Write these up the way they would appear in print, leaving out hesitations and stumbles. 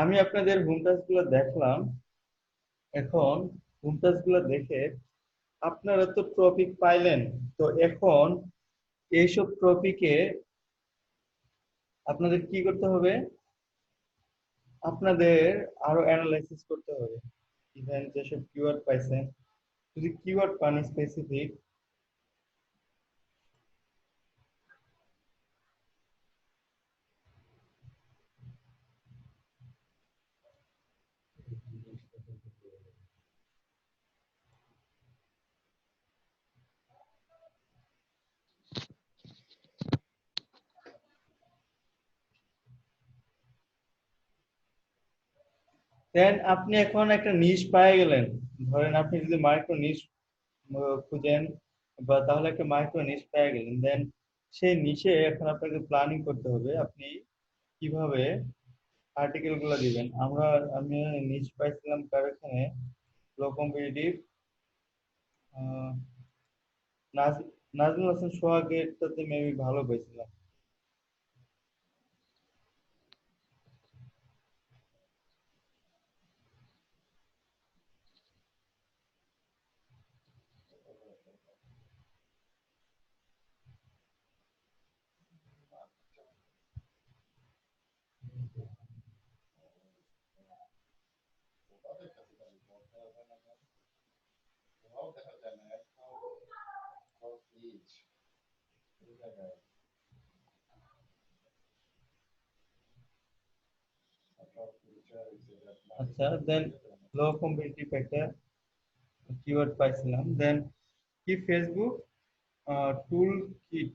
আমি আপনাদের হোম টাস্কগুলো দেখলাম। এখন হোম টাস্কগুলো দেখে আপনারা তো টপিক পাইলেন। তো এখন এইসব টপিকে আপনাদের কি করতে হবে? আপনাদের আরো অ্যানালাইসিস করতে হবে। ইভেন যেসব কিওয়ার্ড পাইছেন, যদি কিওয়ার্ড পান স্পেসিফিক, দেন আপনি এখন একটা নিশ পেয়ে গেলেন। ধরেন আপনি যদি মাইক্রো নিশ খুঁজেন, বা তাহলে একটা মাইক্রো নিশ পেয়ে গেলেন। দেন সেই নিশে এখন আপনাকে প্ল্যানিং করতে হবে আপনি কিভাবে আর্টিকেল গুলো দিবেন। আমি নিশ পাইছিলাম কার এখানে, লো কম্পিটিটিভ, নাজমুল হাসান সোহাগেরটাতে মেবি ভালো পেয়েছিলাম। আচ্ছা, দেন লো কম্পিটিটিভ একটা কিওয়ার্ড পাইছিলাম। দেন কি ফেসবুক টুল কিট,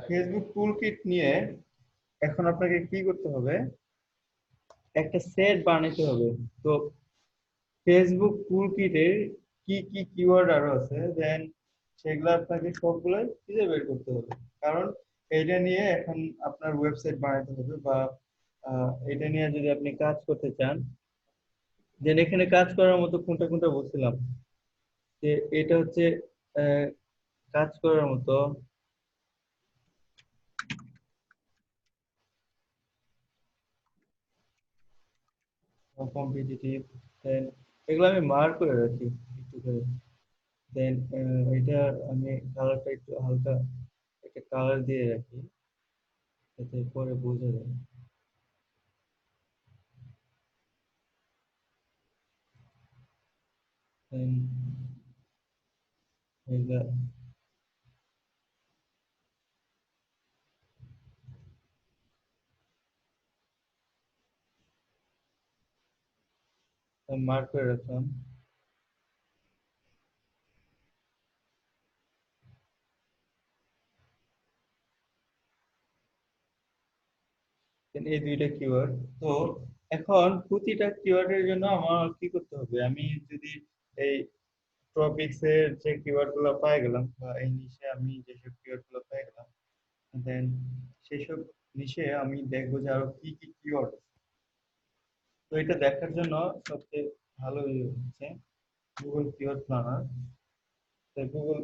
ফেসবুক টুল কিট নিয়ে এখন আপনাকে কি করতে হবে? একটা সেট বানাইতে হবে। তো ফেসবুক টুল কিটে কি কি কিওয়ার্ড আরো আছে, দেন সেগুলো আপনাকে সবগুলাই খুঁজে বের করতে হবে। কারণ এটা নিয়ে এখন আপনার ওয়েবসাইট বানাতে হবে, বা এটা নিয়ে যদি আপনি কাজ করতে চান, দেন এখানে কাজ করার মতো কোনটা কোনটা বলছিলাম যে এটা হচ্ছে আহ, কাজ করার মতো কম্পিটিটিভ। দেন এগুলো আমি মার্ক করে রাখি একটু করে। দেন এটা আমি কালারটা একটু হালকা একটা কালার দিয়ে রাখি, যাতে পরে বোঝা যায়। দেন এগুলা মার্ক করে রাখলাম। Then এই দুইটা কিওয়ার্ড। তো এখন প্রতিটা কিওয়ার্ডের জন্য আমার কি করতে হবে? আমি যদি এই টপিকস এর যে কিওয়ার্ড গুলো পাই গেলাম, বা এই নিশে আমি যেসব কিওয়ার্ড গুলো পাই গেলাম, দেন সেসব নিশে আমি দেখবো যে আরো কি কি কিওয়ার্ড আছে। তো এটা দেখার জন্য সবচেয়ে ভালো হচ্ছে গুগল কিওয়ার্ড প্ল্যানার। তো গুগল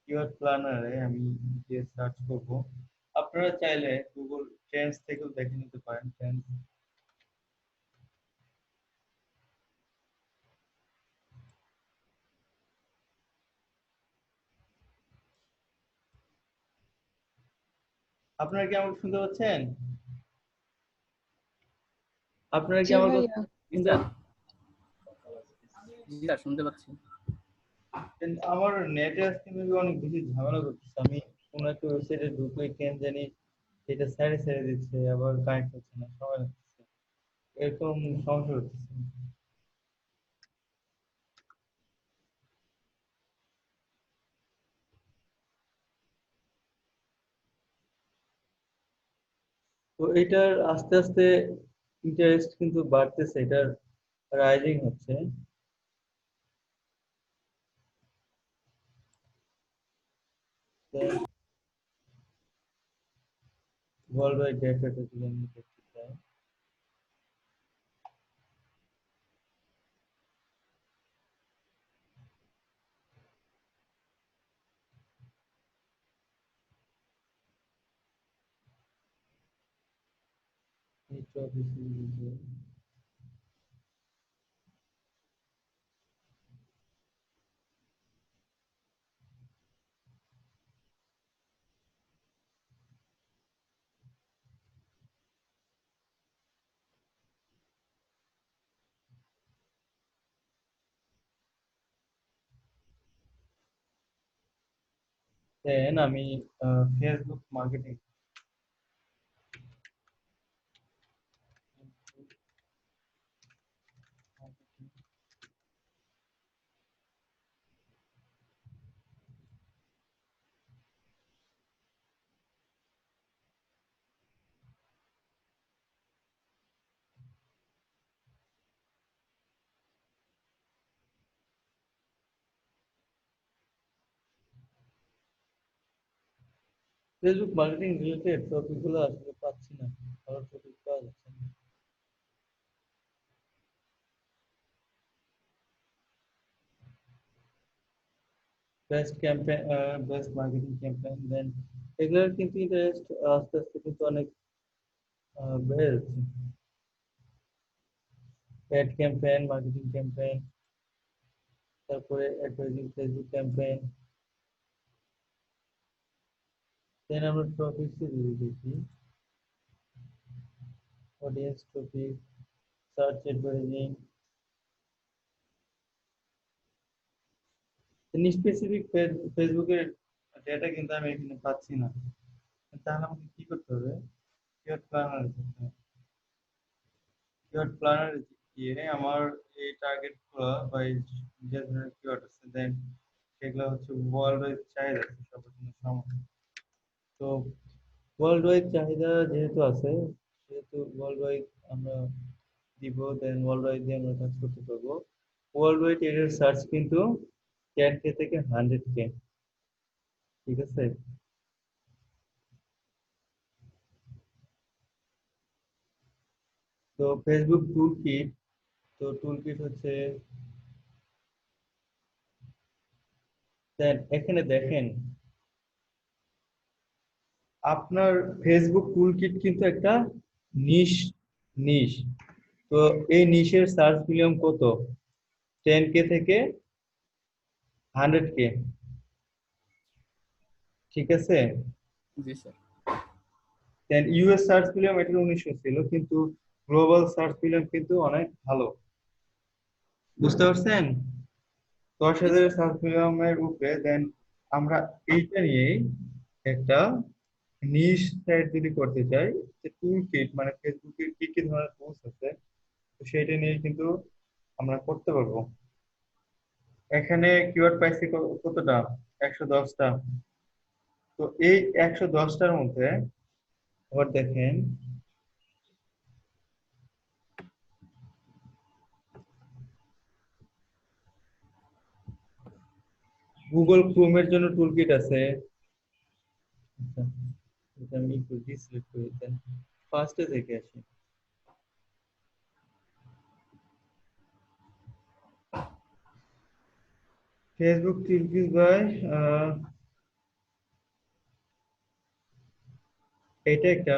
কিওয়ার্ড প্ল্যানারে আমি গিয়ে সার্চ করব। আপনারা চাইলে গুগল ট্রেন্ডস থেকেও দেখে নিতে পারেন। ট্রেন্ডস, আপনারা কি আমাকে শুনতে পাচ্ছেন? আপনারা কি জি আমার কথা ভাইয়া। জি স্যার। জি স্যার, শুনতে পাচ্ছি। আমার নেটে আজকে maybe অনেক বেশি ঝামেলা করতেছে। আমি কোন একটা ওয়েবসাইটে ঢুকে কেন জানি এটা ছেড়ে ছেড়ে দিচ্ছে, আবার কানেক্ট হচ্ছে না, সময় লাগতেছে, এরকম সমস্যা হচ্ছে। তো এটার আস্তে আস্তে ইন্টারেস্ট কিন্তু বাড়তেছে, এটার রাইজিং হচ্ছে। ওয়ার্ল্ড ওয়াইড ডেটাটা যদি আমি দেখতে চাই, এই টপিক দেন আমি Facebook marketing. Facebook marketing related topic গুলো আসলে পাচ্ছি না, ভালো টপিক পাওয়া যাচ্ছে না। Best campaign, best marketing campaign, then এগুলোর কিন্তু ইন্টারেস্ট আস্তে আস্তে কিন্তু অনেক বেড়ে যাচ্ছে। অ্যাড ক্যাম্পেইন, মার্কেটিং ক্যাম্পেইন, তারপরে অ্যাডভার্টাইজিং ফেসবুক ক্যাম্পেইন। দেন আমরা টপিক যদি দেখি, audience topic, search advertising, specific ফেসবুকের ডেটা কিন্তু আমি এখানে পাচ্ছি না। তাহলে আমাকে কি করতে হবে? কিওয়ার্ড প্ল্যানার করতে হবে। কিওয়ার্ড প্ল্যানার গিয়ে আমার এই টার্গেট গুলো বা এই যে ধরনের কিওয়ার্ড আছে, দেন সেগুলো হচ্ছে ওয়ার্ল্ড ওয়াইড চাহিদা আছে সবার জন্য সমান। তো ওয়ার্ল্ড ওয়াইড চাহিদা যেহেতু আছে, সেহেতু ওয়ার্ল্ড ওয়াইড আমরা দিব, দেন ওয়ার্ল্ড ওয়াইড দিয়ে আমরা কাজ করতে পারবো। ওয়ার্ল্ড ওয়াইড এর সার্চ কিন্তু 10K থেকে 100K। ঠিক আছে? তো ফেসবুক টুল কিট, তো টুল কিট হচ্ছে, দেন এখানে দেখেন আপনার ফেসবুক টুল কিট কিন্তু একটা নিশ নিশ। তো এই নিশের সার্চ ভলিউম কত? 10K থেকে 100K। ঠিক আছে? জি স্যার। দেন ইউএস সার্চ ভলিউম এটার 1900 ছিল, কিন্তু গ্লোবাল সার্চ ভলিউম কিন্তু অনেক ভালো। বুঝতে পারছেন? দশ জি হাজারের স্যার। সার্চ ভলিউমের উপরে, দেন আমরা এইটা নিয়েই একটা নিশ সাইট যদি করতে চাই, যে টুল কিট মানে ফেসবুকে কি কি ধরনের টুলস আছে, তো সেইটা নিয়ে কিন্তু আমরা করতে পারবো। এখানে কিওয়ার্ড পাইছি কতটা? 110টা। তো এই 110টার মধ্যে আবার দেখেন গুগল ক্রোমের জন্য টুলকিট আছে। আচ্ছা, এটা আমি একটু ডিসলিট করে দেন, ফার্স্টে থেকে আসি। ফেসবুক টুলকিট বাই, এটা একটা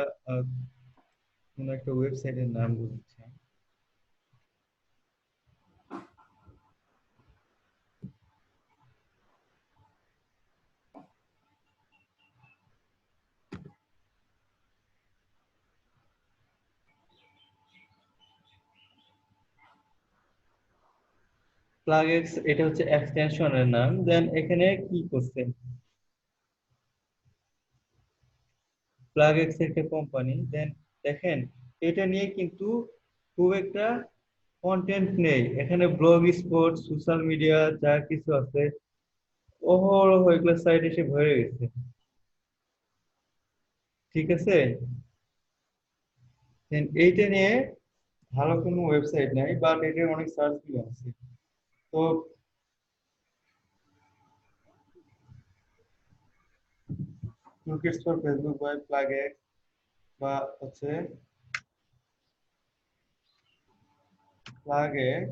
কোন একটা ওয়েবসাইটের নাম বলছে। প্লাগএক্স, এটা হচ্ছে এক্সটেনশনের নাম। দেন এখানে কি করছে, প্লাগএক্স একটা কোম্পানি। দেন দেখেন এটা নিয়ে কিন্তু খুব একটা কন্টেন্ট নেই এখানে। ব্লগ স্পট, সোশ্যাল মিডিয়া যা কিছু আছে ওহরহ এগুলো সাইট এসে ভরে গেছে। ঠিক আছে? Then এইটা নিয়ে ভালো কোনো ওয়েবসাইট নাই, বাট এটার অনেক সার্চ ভ্যালু আছে। তো টুলকিটস ফর ফেসবুক বাই প্লাগএক্স, বা হচ্ছে প্লাগএক্স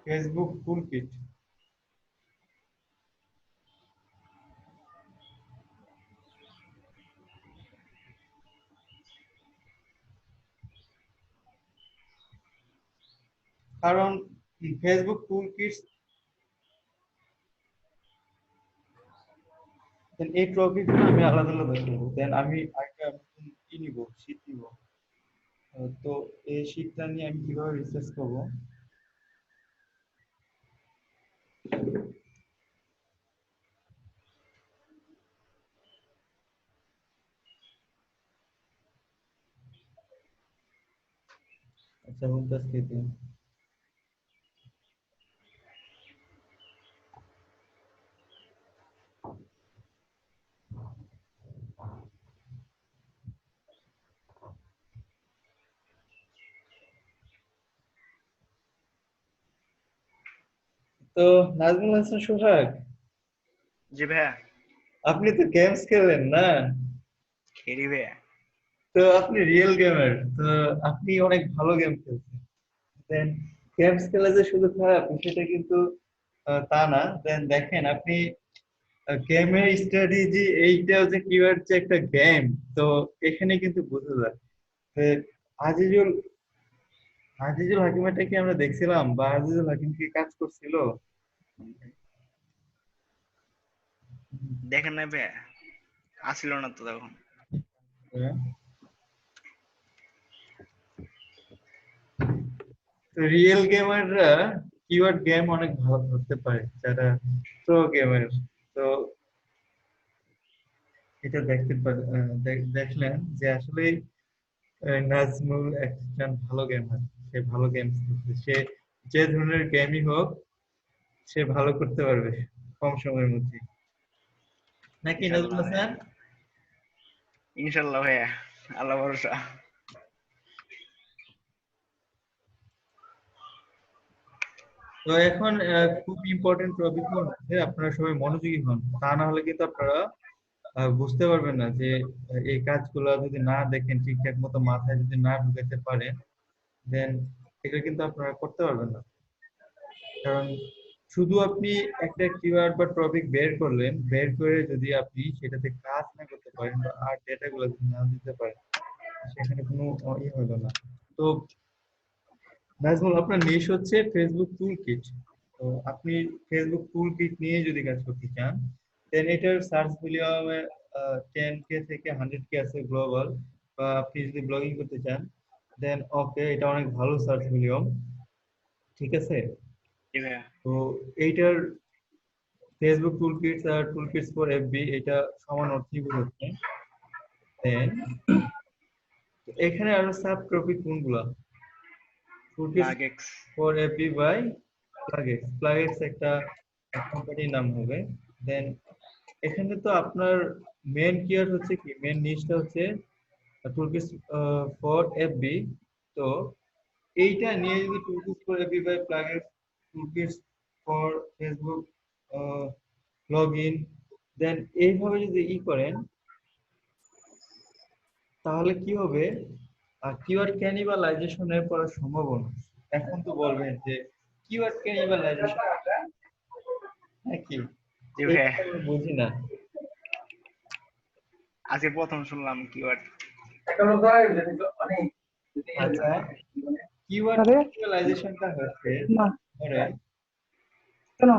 ফেসবুক টুলকিট। কারণ ফেসবুক টুল কিটস এই টপিকগুলো আমি আলাদা আলাদা করবো। দেন আমি একটা নতুন কি নিব, শীট নিব। তো এই শীটটা নিয়ে আমি কিভাবে রিসার্চ করব? আচ্ছা বলতেছি তো। তো নাজমুল হাসান সোহাগ, জি ভাইয়া। আপনি তো গেমস খেলেন না? খেলি ভাইয়া। তো আপনি রিয়েল গেমার, তো আপনি অনেক ভালো গেম খেলছেন। দেন গেমস খেলা যে শুধু খারাপ সেটা কিন্তু তা না। দেন দেখেন আপনি গেমের স্ট্র্যাটেজি এইটাও যে কিওয়ার্ড যে একটা গেম, তো এখানে কিন্তু বোঝা যায় যে আজিজুল আজিজুল হাকিমটা কি আমরা দেখছিলাম, বা আজিজুল হাকিম কি কাজ করছিল? দেখেন নাই ভাইয়া, আসিল না তো তখন। রিয়েল গেমাররা কিওয়ার্ড গেম অনেক ভালো ধরতে পারে, যারা প্রো গেমার। তো এটা দেখতে দেখলেন যে আসলে নাজমুল একজন ভালো গেমার। সে ভালো গেম খেলছে। সে যে ধরনের গেমই হোক সে ভালো করতে পারবে কম সময়ের মধ্যে, নাকি নাজমুল ইনশাল্লাহ ভাইয়া। হাসান? ইনশাল্লাহ ভাইয়া, আল্লাহ ভরসা। তো এখন খুব ইম্পর্টেন্ট টপিক হচ্ছে আপনারা সবাই মনোযোগী হন, তা না হলে কিন্তু আপনারা বুঝতে পারবেন না যে এই কাজগুলো যদি না দেখেন, ঠিকঠাক মতো মাথায় যদি না ঢুকাতে পারেন, দেন এটা কিন্তু আপনারা করতে পারবেন না। কারণ শুধু আপনি একটা কিওয়ার্ড বা টপিক বের করলেন, বের করে যদি আপনি সেটাতে কাজ না করতে পারেন বা আর ডেটা গুলো যদি না দিতে পারেন, সেখানে কোনো হলো না। তো নাজমুল, আপনার নিশ হচ্ছে ফেসবুক টুল কিট। তো আপনি ফেসবুক টুল কিট নিয়ে যদি কাজ করতে চান, দেন এটার সার্চ ভলিউমে 10K থেকে 100K আছে গ্লোবাল। বা আপনি যদি ব্লগিং করতে চান, দেন ওকে, এটা অনেক ভালো সার্চ ভলিউম। ঠিক আছে? জি ভাইয়া। তো এইটার ফেসবুক টুল কিটস আর টুল কিটস ফর এফবি এটা সমান অর্থই বোঝাচ্ছে। দেন এখানে আরো সাব টপিক কোনগুলা? Tool kits Plugex. For FB by Plugex. Plugex একটা কোম্পানির নাম হবে। দেন এখানে তো আপনার মেন কিয়ার হচ্ছে কি, মেন নিশটা হচ্ছে টুলকিটস ফর এফবি। তো এইটা নিয়ে যদি টুলকিটস ফর এফবি বাই প্লাগের, toolkits for Facebook login, then এইভাবে যদি করেন, তাহলে কি হবে? কিওয়ার্ড ক্যানিবালাইজেশনের পড়ার সম্ভাবনা। এখন তো বলবেন যে কিওয়ার্ড ক্যানিবালাইজেশন নাকি, জি এইটা ভাইয়া, তো আমি বুঝি না। আজকে প্রথম শুনলাম কিওয়ার্ড। আচ্ছা, কিওয়ার্ড আরে ক্যানিবালাইজেশনটা হচ্ছে, না, ধরেন কেন?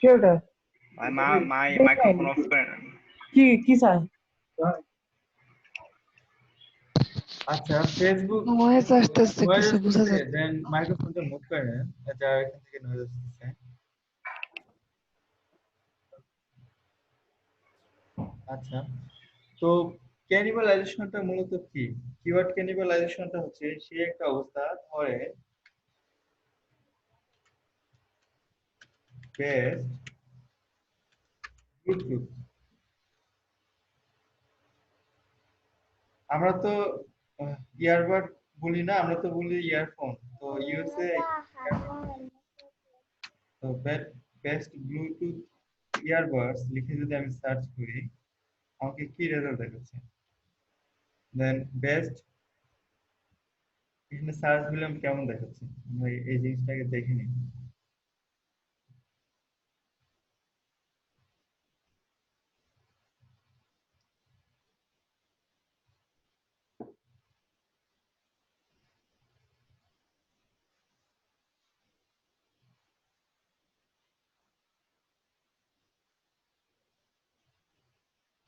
কে ওটা? ভাই মা মাই দেখি নাই। মাইক্রোফোন অফ করেন। কি কি চাই? আচ্ছা ফেসবুক নয়েজ আসতেছে, নয়েজ কিছু বোঝা আসতেছে, যাচ্ছে। দেন মাইক্রোফোনটা মুভ করে নেন, যা এখান থেকে নয়েজ আসতেছে। আচ্ছা, তো ক্যানিবালাইজেশনটা মূলত কি? কিওয়ার্ড ক্যানিবালাইজেশনটা হচ্ছে সেই একটা অবস্থা, ধরে বেস্ট ব্লুটুথ। আমরা তো ইয়ারবাড বলি না, আমরা তো বলি ইয়ারফোন। তো ইউএসএ তো বেস্ট ব্লুটুথ ইয়ারবাডস লিখে যদি আমি সার্চ করি, আমাকে কি রেজাল্ট দেখাচ্ছে? দেন বেস্ট, এখানে সার্চ ভলিউম কেমন দেখাচ্ছে? আমরা এই জিনিসটাকে দেখে নিই।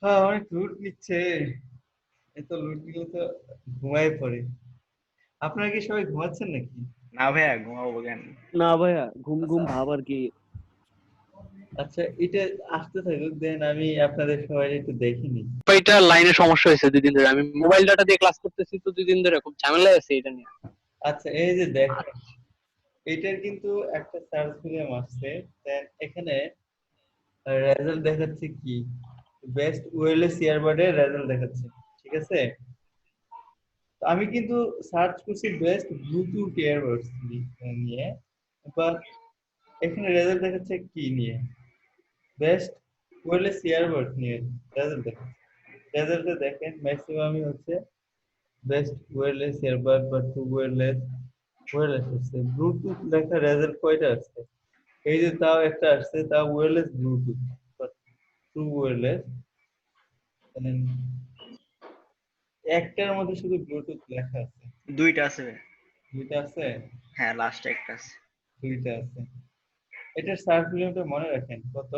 হ্যাঁ, অনেক লুট নিচ্ছে। এত লুট নিলে তো ঘুমায় পড়ে। আপনারা কি সবাই ঘুমাচ্ছেন নাকি? না ভাইয়া, ঘুমাবো কেন? না ভাইয়া, ঘুম ঘুম আচ্ছা ভাব আর কি। আচ্ছা, এটা আসতে থাকুক, দেন আমি আপনাদের সবাই একটু দেখিনি। এটা লাইনে সমস্যা হয়েছে 2 দিন ধরে, আমি মোবাইল ডাটা দিয়ে ক্লাস করতেছি তো 2 দিন ধরে খুব ঝামেলা আছে এটা নিয়ে। আচ্ছা, এই যে দেখেন, এটার কিন্তু একটা সার্চ ফিল্ম আসছে, দেন এখানে রেজাল্ট দেখাচ্ছে কি, বেস্ট ওয়্যারলেস ইয়ারবাডের রেজাল্ট দেখাচ্ছে। ঠিক আছে, তো আমি কিন্তু সার্চ করছি বেস্ট ব্লুটুথ ইয়ারবাডস নিয়ে, বাট এখানে রেজাল্ট দেখাচ্ছে কি নিয়ে, বেস্ট ওয়্যারলেস ইয়ারবাডস নিয়ে রেজাল্ট দেখাচ্ছে। রেজাল্টে দেখেন ম্যাক্সিমামই হচ্ছে বেস্ট ওয়্যারলেস ইয়ারবাড বা ট্রু ওয়্যারলেস হচ্ছে। ব্লুটুথ লেখা রেজাল্ট কয়টা আছে? এই যে তাও একটা আসছে, তাও ওয়্যারলেস ব্লুটুথ বা ট্রু ওয়্যারলেস, একটার মধ্যে শুধু ব্লুটুথ লেখা আছে। দুইটা আছে ভাইয়া। দুইটা আছে? হ্যাঁ, লাস্ট একটা আছে। দুইটা আছে। এটার সার্চ ভলিউমটা মনে রাখেন কত?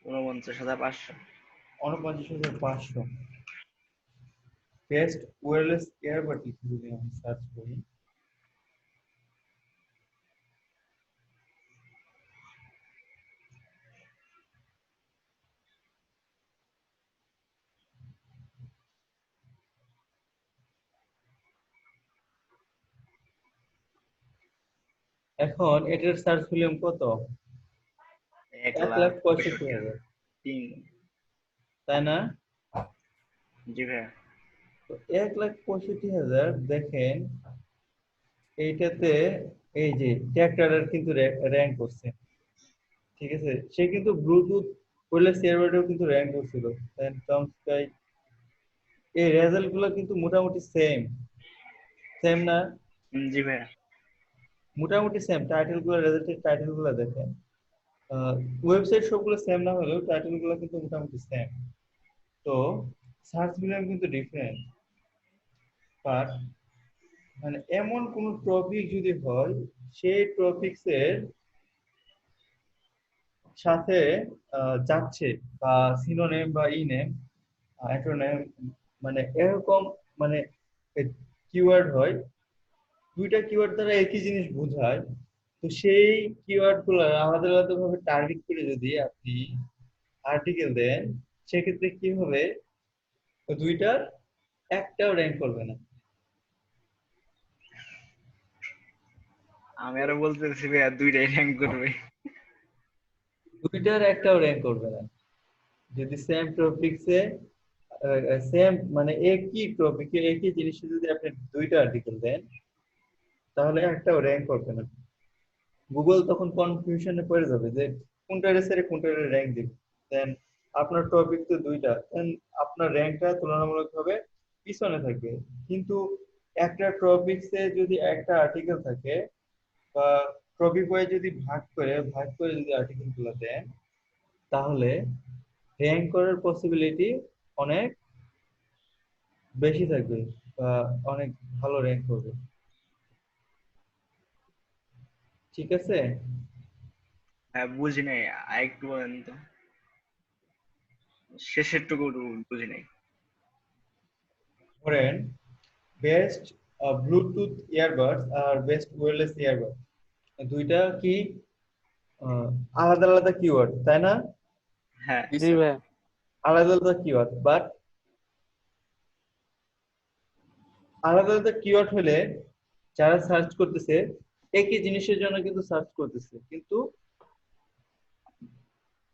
49,500। 49,500। বেস্ট ওয়্যারলেস ইয়ারবাড লিখে যদি আমি সার্চ করি, এখন এটার সার্চ ভলিউম কত? 1,65,000, 1,65,000। তাই না? জি ভাইয়া। তো 1,65,000 দেখেন এইটাতে, এই যে ট্যাগটার কিন্তু র্যাঙ্ক করছে। ঠিক আছে, সে কিন্তু ব্লুটুথ ওয়্যারলেস ইয়ারবাডেও কিন্তু র্যাঙ্ক করছিল। দেন টম স্কাই, এই রেজাল্ট গুলো কিন্তু মোটামুটি সেম সেম না? জি ভাইয়া। মোটামুটি সেম। টাইটেল গুলো, রেজাল্টের টাইটেল গুলো দেখেন, ওয়েবসাইট সবগুলো সেম না হলেও টাইটেল গুলো কিন্তু মোটামুটি সেম। তো সার্চ মিলিয়ন কিন্তু ডিফারেন্ট, বাট মানে এমন কোন টপিক যদি হয়, সেই টপিকসের সাথে যাচ্ছে, বা সিনোনেম বা ইনেম, অ্যান্টোনেম, মানে এরকম, মানে কিওয়ার্ড হয়, দুইটা কিওয়ার্ড দ্বারা একই জিনিস বোঝায়, তো সেই কিওয়ার্ড গুলো আলাদা আলাদা ভাবে টার্গেট করে যদি আপনি আর্টিকেল দেন, সেক্ষেত্রে কি হবে, দুইটার একটাও র্যাঙ্ক করবে না। আমি আরো বলতেছি ভাইয়া, দুইটাই র্যাঙ্ক করবে। দুইটার একটাও র্যাঙ্ক করবে না যদি সেম টপিকসে, সেম মানে একই টপিকে একই জিনিসে যদি আপনি দুইটা আর্টিকেল দেন, তাহলে একটাও র্যাঙ্ক করবে না। গুগল তখন কনফিউশনে পড়ে যাবে যে কোনটার ছেড়ে কোনটার র্যাঙ্ক দিবে। দেন আপনার টপিক তো দুইটা, দেন আপনার র্যাঙ্কটা তুলনামূলকভাবে পিছনে থাকবে। কিন্তু একটা টপিকসে যদি একটা আর্টিকেল থাকে, বা টপিক ওয়াইজ যদি ভাগ করে যদি আর্টিকেল গুলো দেন, তাহলে র্যাঙ্ক করার পসিবিলিটি অনেক বেশি থাকবে, বা অনেক ভালো র্যাঙ্ক করবে। ঠিক আছে, হ্যাঁ, বুঝি নাই, আরেকটু বলেন তো, শেষের টুকু বুঝি নাই। ধরেন বেস্ট ব্লুটুথ ইয়ারবাডস আর বেস্ট ওয়্যারলেস ইয়ারবাড, দুইটা কি আহ, আলাদা আলাদা কিওয়ার্ড, তাই না? হ্যাঁ। জি ভাইয়া। আলাদা আলাদা কিওয়ার্ড, বাট আলাদা আলাদা কিওয়ার্ড হলে যারা সার্চ করতেছে একই জিনিসের জন্য কিন্তু সার্চ করতেছে, কিন্তু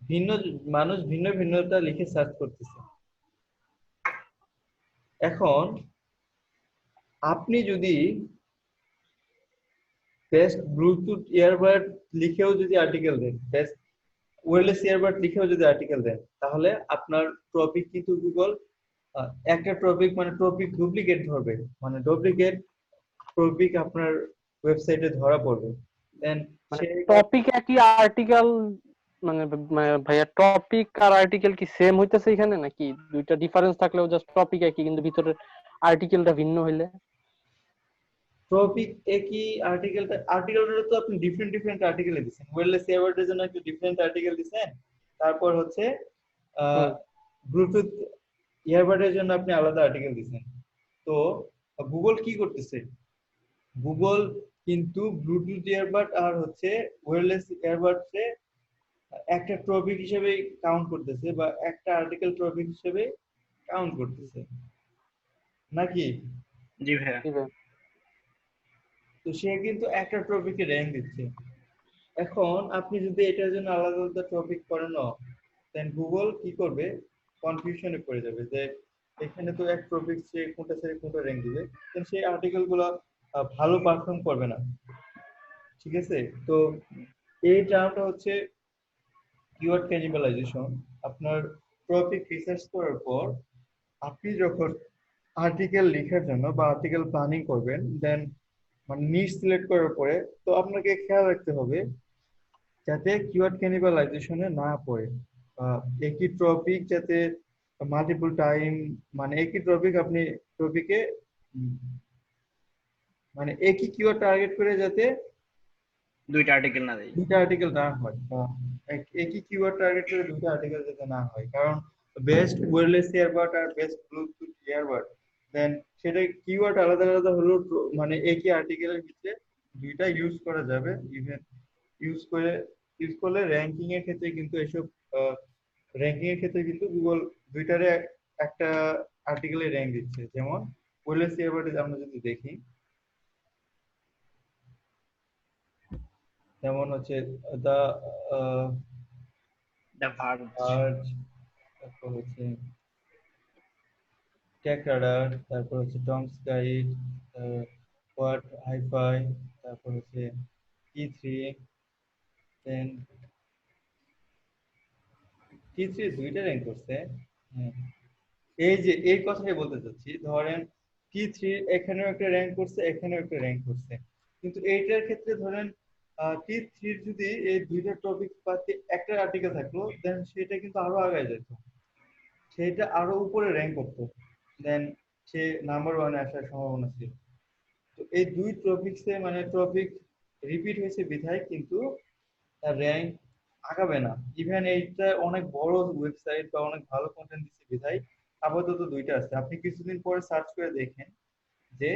ভিন্ন মানুষ ভিন্ন ভিন্নটা লিখে সার্চ করতেছে। এখন আপনি যদি বেস্ট ব্লুটুথ ইয়ারবাড লিখেও যদি আর্টিকেল দেন, বেস্ট ওয়্যারলেস ইয়ারবাড লিখেও যদি আর্টিকেল দেন, তাহলে আপনার টপিক কিন্তু গুগল একটা টপিক মানে টপিক ডুপ্লিকেট ধরবে, মানে ডুপ্লিকেট টপিক আপনার ওয়েবসাইটে ধরা পড়বে। দেন মানে সেই টপিক একই, আর্টিকেল মানে মানে ভাইয়া টপিক আর আর্টিকেল কি সেম হইতেছে এখানে, নাকি দুইটা ডিফারেন্স থাকলেও জাস্ট টপিক একই কিন্তু ভিতরের আর্টিকেলটা ভিন্ন হইলে? টপিক একই, আর্টিকেলটা তো আপনি ডিফারেন্ট ডিফারেন্ট আর্টিকেলে দিচ্ছেন। ওয়েলনেস অ্যাওয়ার্ডের জন্য একটা ডিফারেন্ট আর্টিকেল দিচ্ছেন, তারপর হচ্ছে হুম। ব্লুটুথ ইয়ারবাডের জন্য আপনি আলাদা আর্টিকেল দিচ্ছেন। তো গুগল কি করতেছে, গুগল কিন্তু ব্লুটুথ ইয়ারবাড আর হচ্ছে ওয়্যারলেস ইয়ারবাডসে একটা টপিক হিসেবে কাউন্ট করতেছে, বা একটা আর্টিকেল টপিক হিসেবে কাউন্ট করতেছে নাকি? জি ভাইয়া। জি ভাই। তো সে কিন্তু একটা টপিকে র্যাঙ্ক দিচ্ছে। এখন আপনি যদি এটার জন্য আলাদা আলাদা টপিক করেন, দেন গুগল কি করবে, কনফিউশনে পড়ে যাবে যে এখানে তো এক টপিক সে কোনটা ছেড়ে কোনটা র্যাঙ্ক দিবে, দেন সেই আর্টিকেল গুলো ভালো পারফর্ম করবে না। ঠিক আছে? তো এই টার্মটা হচ্ছে কিওয়ার্ড ক্যানিবালাইজেশন। আপনার টপিক রিসার্চ করার পর আপনি যখন আর্টিকেল লেখার জন্য বা আর্টিকেল প্ল্যানিং করবেন, দেন মানে নিশ সিলেক্ট করার পরে তো আপনাকে খেয়াল রাখতে হবে যাতে কিওয়ার্ড ক্যানিবালাইজেশনে না পড়ে। একই টপিক যাতে মাল্টিপল টাইম, মানে একই টপিক আপনি টপিকে মানে একই কিওয়ার্ড টার্গেট করে যাতে দুইটা আর্টিকেল না দেই। দুইটা আর্টিকেল না হয়, বা একই কিওয়ার্ড টার্গেট করে দুইটা আর্টিকেল যাতে না হয়। কারণ বেস্ট ওয়্যারলেস ইয়ারবাড আর বেস্ট ব্লুটুথ ইয়ারবাড, দেন সেটা কিওয়ার্ড আলাদা আলাদা হলেও মানে একই আর্টিকেলের ভিতরে দুইটা ইউজ করা যাবে। ইভেন ইউজ করলে র্যাঙ্কিং এর ক্ষেত্রে কিন্তু এসব র্যাঙ্কিং এর ক্ষেত্রে কিন্তু গুগল দুইটারে একটা আর্টিকেলে র্যাঙ্ক দিচ্ছে। যেমন ওয়্যারলেস ইয়ারবাডে আমরা যদি দেখি, যেমন হচ্ছে দা দ্য ভার্জ। ভার্জ, তারপর হচ্ছে টেক রাডার, তারপর হচ্ছে টমস গাইড, কোয়াড হাইফাই, তারপর হচ্ছে টি3, দেন টি3 দুইটা র্যাঙ্ক করছে। হ্যাঁ, এই যে এই কথাই বলতে চাচ্ছি, ধরেন টি3 এখানেও একটা র্যাঙ্ক করছে, এখানেও একটা র্যাঙ্ক করছে, কিন্তু এইটার ক্ষেত্রে ধরেন টি3 যদি এই দুইটা টপিক পাতে একটা আর্টিকেল থাকলো, দেন সেটা কিন্তু আরো আগায় যেত, সেটা আরো উপরে র্যাঙ্ক করতো, দেন সে নাম্বার ওয়ানে আসার সম্ভাবনা ছিল। তো এই দুই টপিকসে মানে টপিক রিপিট হয়েছে বিধায় কিন্তু তার র্যাঙ্ক আগাবে না। ইভেন এইটা অনেক বড় ওয়েবসাইট বা অনেক ভালো কন্টেন্ট দিচ্ছে বিধায় আপাতত দুইটা আছে। আপনি কিছুদিন পরে সার্চ করে দেখেন যে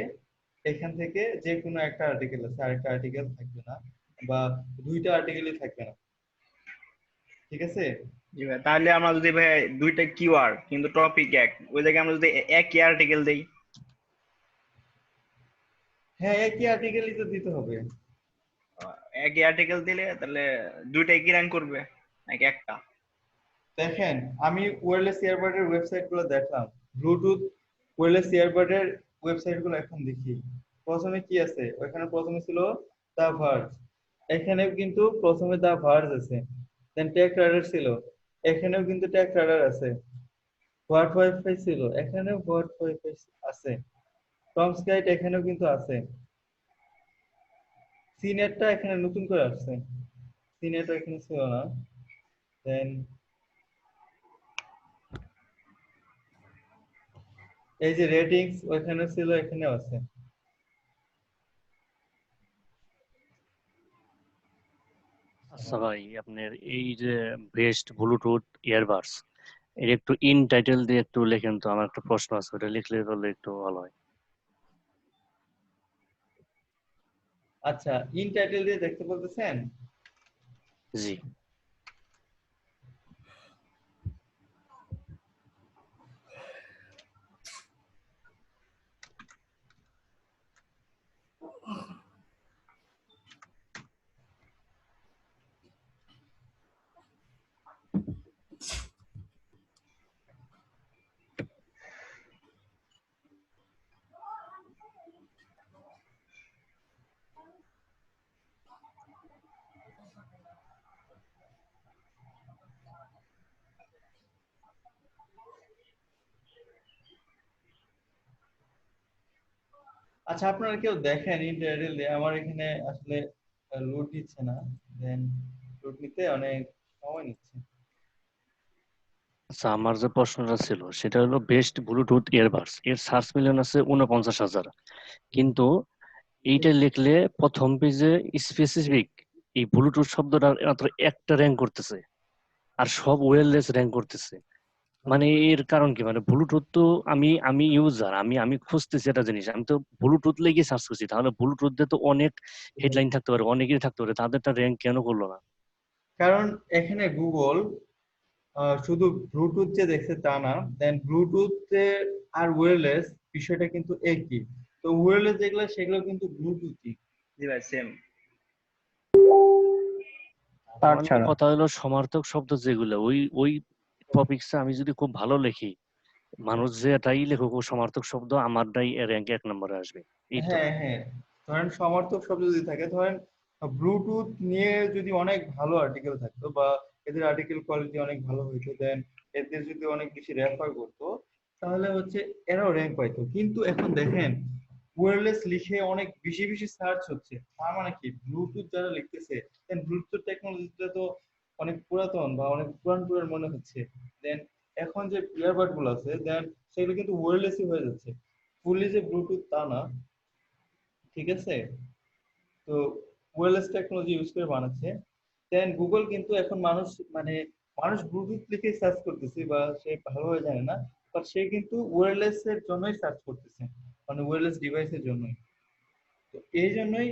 এখান থেকে যে কোনো একটা আর্টিকেল আছে, আরেকটা আর্টিকেল থাকবে না, বা দুইটা আর্টিকেলই থাকবে না। ঠিক আছে? জি ভাই, তাহলে আমরা যদি ভাই দুইটা কিওয়ার্ড কিন্তু টপিক এক, ওই জায়গায় আমরা যদি একই আর্টিকেল দেই। হ্যাঁ, একই আর্টিকেলই তো দিতে হবে। একই আর্টিকেল দিলে তাহলে দুইটা একই র্যাঙ্ক করবে নাকি একটা? দেখেন, আমি ওয়্যারলেস ইয়ারবাডের ওয়েবসাইট গুলো দেখলাম, ব্লুটুথ ওয়্যারলেস ইয়ারবাডের ওয়েবসাইট গুলো এখন দেখি। প্রথমে কি আছে ওখানে? প্রথমে ছিল দা ভার্জ, এখানেও কিন্তু প্রথমে দা ভার্জ আছে। দেন টেক রাডার ছিল, এখানেও কিন্তু টেক রাডার আছে। হোয়াট ওয়াইফাই ছিল, এখানেও হোয়াট ওয়াইফাই আছে। টমস গাইড এখানেও কিন্তু আছে। সিনেটটা এখানে নতুন করে আসছে, সিনেটটা এখানে ছিল না। দেন এই যে রেটিংস ওখানে ছিল, এখানেও আছে। আচ্ছা ভাই, আপনার এই যে বেস্ট ব্লুটুথ ইয়ারবাডস এর একটু ইন টাইটেল দিয়ে একটু লেখেন তো, আমার একটা প্রশ্ন আছে, ওটা লিখলে বললে একটু ভালো হয়। আচ্ছা, ইন টাইটেল দিয়ে দেখতে বলতেছেন? জি। আচ্ছা, আপনারা কেউ দেখেন ইন টাইটেল দিয়ে? আমার এখানে আসলে লোড দিচ্ছে না, দেন লোড নিতে অনেক সময় নিচ্ছে। আচ্ছা, আমার যে প্রশ্নটা ছিল সেটা হলো বেস্ট ব্লুটুথ ইয়ারবাডস এর সার্চ মিলিয়ন আছে 49,000, কিন্তু এইটা লিখলে প্রথম পেজে স্পেসিফিক এই ব্লুটুথ শব্দটা মাত্র একটা র্যাঙ্ক করতেছে, আর সব ওয়্যারলেস র্যাঙ্ক করতেছে। মানে এর কারণ কি, মানে ব্লুটুথ তো আমি আমি ইউজার, আমি আমি খুঁজতেছি একটা জিনিস, আমি তো ব্লুটুথ লেগে সার্চ করছি, তাহলে ব্লুটুথ দিয়ে তো অনেক হেডলাইন থাকতে পারে, অনেকেরই থাকতে পারে, তাদেরটা র্যাঙ্ক কেন করলো না? কারণ এখানে গুগল শুধু ব্লুটুথ যে দেখছে তা না, দেন ব্লুটুথ আর ওয়্যারলেস বিষয়টা কিন্তু একই। তো ওয়্যারলেস যেগুলো সেগুলো কিন্তু ব্লুটুথই। জি ভাই সেম। তার আমার ছাড়া কথা হলো সমার্থক শব্দ যেগুলো, ওই ওই টপিকসে আমি যদি খুব ভালো লিখি, মানুষ যেটাই লেখক ও সমার্থক শব্দ আমারটাই র্যাঙ্ক 1 নম্বরে আসবে, এই তো। হ্যাঁ হ্যাঁ, ধরেন সমর্থক শব্দ যদি থাকে, ধরেন ব্লুটুথ নিয়ে যদি অনেক ভালো আর্টিকেল থাকতো বা এদের আর্টিকেল কোয়ালিটি অনেক ভালো হইতো, দেন এদের যদি অনেক বেশি রেফার করতো, তাহলে হচ্ছে এরাও র্যাঙ্ক পাইতো। কিন্তু এখন দেখেন ওয়্যারলেস লিখে অনেক বেশি বেশি সার্চ হচ্ছে, তার মানে কি ব্লুটুথ যারা লিখতেছে, দেন ব্লুটুথ টেকনোলজিটা তো অনেক পুরাতন বা অনেক পুরান পুরান মনে হচ্ছে। দেন এখন যে ইয়ারবাড গুলো আছে, দেন সেগুলো কিন্তু ওয়্যারলেসই হয়ে যাচ্ছে, ফুললি যে ব্লুটুথ তা না। ঠিক আছে? তো ওয়্যারলেস টেকনোলজি ইউজ করে বানাচ্ছে। দেন গুগল কিন্তু এখন মানুষ মানে মানুষ ব্লুটুথ লিখে সার্চ করতেছে বা সে ভালোভাবে জানে না, বাট সে কিন্তু ওয়্যারলেস এর জন্যই সার্চ করতেছে, মানে ওয়্যারলেস ডিভাইসের জন্যই। তো এই জন্যই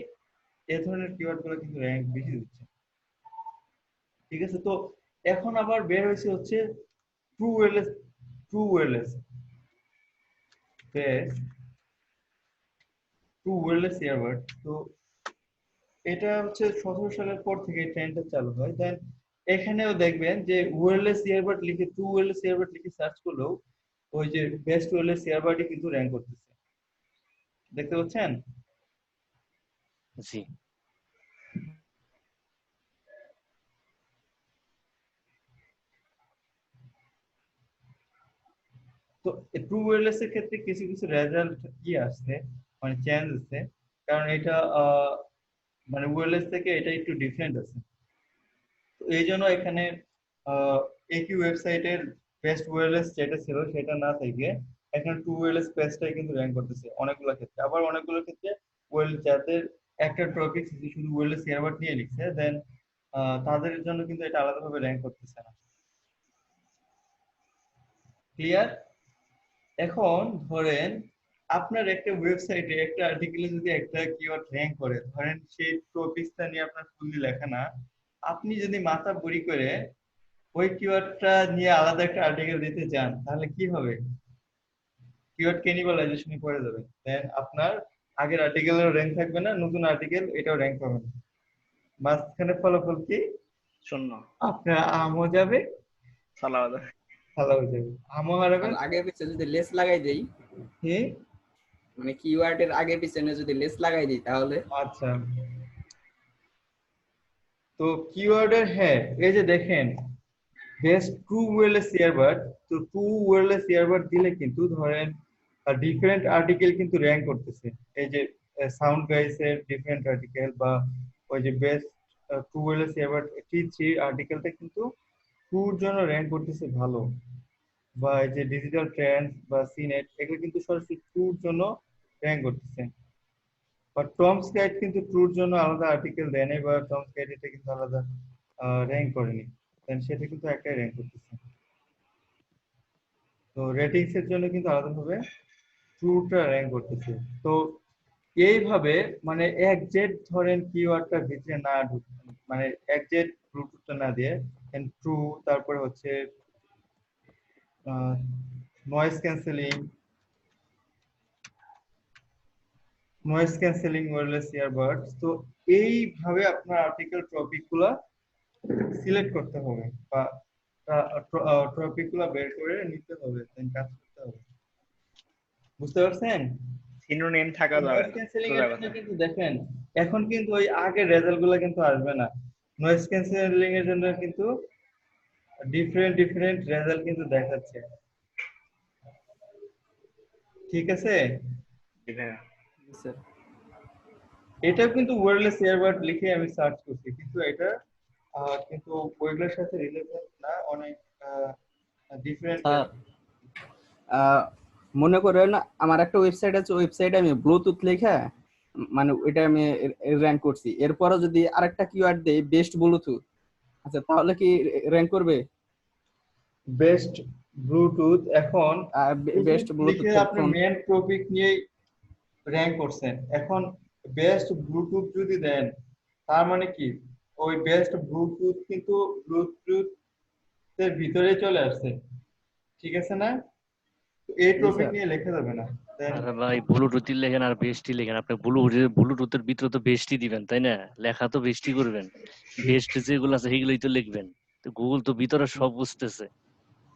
এই ধরনের কিওয়ার্ড গুলো কিন্তু র্যাঙ্ক বেশি দিচ্ছে। ঠিক আছে? তো এখন আবার বের হয়েছে হচ্ছে true wireless, true wireless best true wireless earbud. তো এটা হচ্ছে 17 সালের পর থেকে এই ট্রেন্ডটা চালু হয়। দেন এখানেও দেখবেন যে ওয়্যারলেস ইয়ারবাড লিখে, ট্রু ওয়্যারলেস ইয়ারবাড লিখে সার্চ করলেও ওই যে বেস্ট ওয়্যারলেস ইয়ারবাডই কিন্তু র্যাঙ্ক করতেছে। দেখতে পাচ্ছেন? জি। তো ট্রু ওয়্যারলেস এর ক্ষেত্রে কিছু কিছু রেজাল্ট কি আসছে, মানে চেঞ্জ আছে, কারণ এটা মানে ওয়্যারলেস থেকে এটা একটু ডিফারেন্ট আছে। তো এই জন্য এখানে একই ওয়েবসাইটের বেস্ট ওয়্যারলেস যেটা ছিল সেটা না থেকে এখানে টু ওয়্যারলেস পেজটাই কিন্তু র্যাঙ্ক করতেছে অনেকগুলো ক্ষেত্রে। আবার অনেকগুলো ক্ষেত্রে যাদের একটা টপিক শুধু ওয়্যারলেস ইয়ারবাড নিয়ে লিখছে, দেন তাদের জন্য কিন্তু এটা আলাদাভাবে র্যাঙ্ক করতেছে না। ক্লিয়ার? এখন ধরেন আপনার একটা ওয়েবসাইটে একটা আর্টিকেলে যদি একটা কিওয়ার্ড র্যাঙ্ক করে, ধরেন সেই টপিকটা নিয়ে আপনার ফুললি লেখা না, আপনি যদি মাথা বড়ি করে ওই কিওয়ার্ডটা নিয়ে আলাদা একটা আর্টিকেল দিতে চান, তাহলে কি হবে? কিওয়ার্ড ক্যানিবালাইজেশনে পড়ে যাবে। দেন আপনার আগের আর্টিকেলের র্যাঙ্ক থাকবে না, নতুন আর্টিকেল এটাও র্যাঙ্ক পাবে না। মাঝখানে ফলাফল কি? শূন্য। আপনার আমও যাবে, সালাদ। খালাও যাবে। আমও আর হারাবেন। আগে পিছনে যদি লেস লাগাই দেই, হে, মানে কিওয়ার্ডের আগে পিছনে যদি লেস লাগাই দিই তাহলে আচ্ছা। তো কিওয়ার্ডের, হ্যাঁ, এই যে দেখেন বেস্ট ট্রু ওয়্যারলেস ইয়ারবাড, তো ট্রু ওয়্যারলেস ইয়ারবাড দিলে কিন্তু ধরেন ডিফারেন্ট আর্টিকেল কিন্তু র্যাঙ্ক করতেছে। এই যে সাউন্ড গাইসের ডিফারেন্ট আর্টিকেল বা ওই যে best true wireless earbud T3 আর্টিকেলটা কিন্তু ট্রুর জন্য র্যাঙ্ক করতেছে ভালো। বা এই যে ডিজিটাল ট্রেন্ডস বা সিনেট এগুলো কিন্তু সরাসরি ট্রুর জন্য র্যাঙ্ক করতেছে। বা টমস গাইড কিন্তু ট্রুর জন্য আলাদা আর্টিকেল দেয় নাই, বা টমস গাইড এটা কিন্তু আলাদা র্যাঙ্ক করেনি, দেন সেটা কিন্তু একটাই র্যাঙ্ক করতেছে। তো রেটিংস এর জন্য কিন্তু আলাদাভাবে ট্রুটা র্যাঙ্ক করতেছে। তো এইভাবে মানে একজেক্ট ধরেন কিওয়ার্ডটা ভিতরে না মানে একজেক্ট ব্লুটুথটা না দিয়ে ট্রু, তারপরে হচ্ছে নয়েজ ক্যান্সেলিং, ওয়্যারলেস ইয়ারবাডস, তো এইভাবে আপনার আর্টিকেল টপিক গুলা সিলেক্ট করতে হবে বা টপিক গুলা বের করে নিতে হবে, দেন কাজ করতে হবে। বুঝতে পারছেন? সিনোনিম থাকা যাবে নয়েজ না, ক্যান্সেলিং সোজা এর জন্য কথা। কিন্তু দেখেন এখন কিন্তু ওই আগের রেজাল্ট গুলো কিন্তু আসবে না। নয়েজ ক্যান্সেলিং এর জন্য কিন্তু ডিফারেন্ট ডিফারেন্ট রেজাল্ট কিন্তু দেখাচ্ছে। ঠিক আছে? জি ভাই। স্যার এটাও কিন্তু ওয়্যারলেস ইয়ারবাড লিখে আমি সার্চ করছি, কিন্তু এটা কিন্তু ওইগুলোর সাথে রিলেটেড না, অনেক ডিফারেন্ট। স্যার মনে করেন আমার একটা ওয়েবসাইট আছে, ওয়েবসাইটে আমি ব্লুটুথ লেখা মানে ওইটা আমি র্যাঙ্ক করছি, এরপরও যদি আরেকটা কিওয়ার্ড দেই বেস্ট ব্লুটুথ, আচ্ছা তাহলে কি র্যাঙ্ক করবে? বেস্ট ব্লুটুথ এখন বেস্ট ব্লুটুথ লিখে আপনি হেডফোন। মেন টপিক নিয়ে র্যাঙ্ক করছেন, এখন বেস্ট ব্লুটুথ যদি দেন তার মানে কি ওই বেস্ট ব্লুটুথ কিন্তু ব্লুটুথ এর ভিতরে চলে আসছে, ঠিক আছে না? তো এই জি টপিক স্যার। নিয়ে লেখা যাবে না। Then আরে ভাই ব্লুটুথই লেখেন আর বেস্টই লেখেন, আপনি ব্লুটুথের ভিতরে তো বেস্টই দিবেন তাই না, লেখা তো বেস্টই করবেন, বেস্ট যেগুলো আছে সেগুলোই তো লিখবেন। তো গুগল তো ভিতরে সব বুঝতেছে।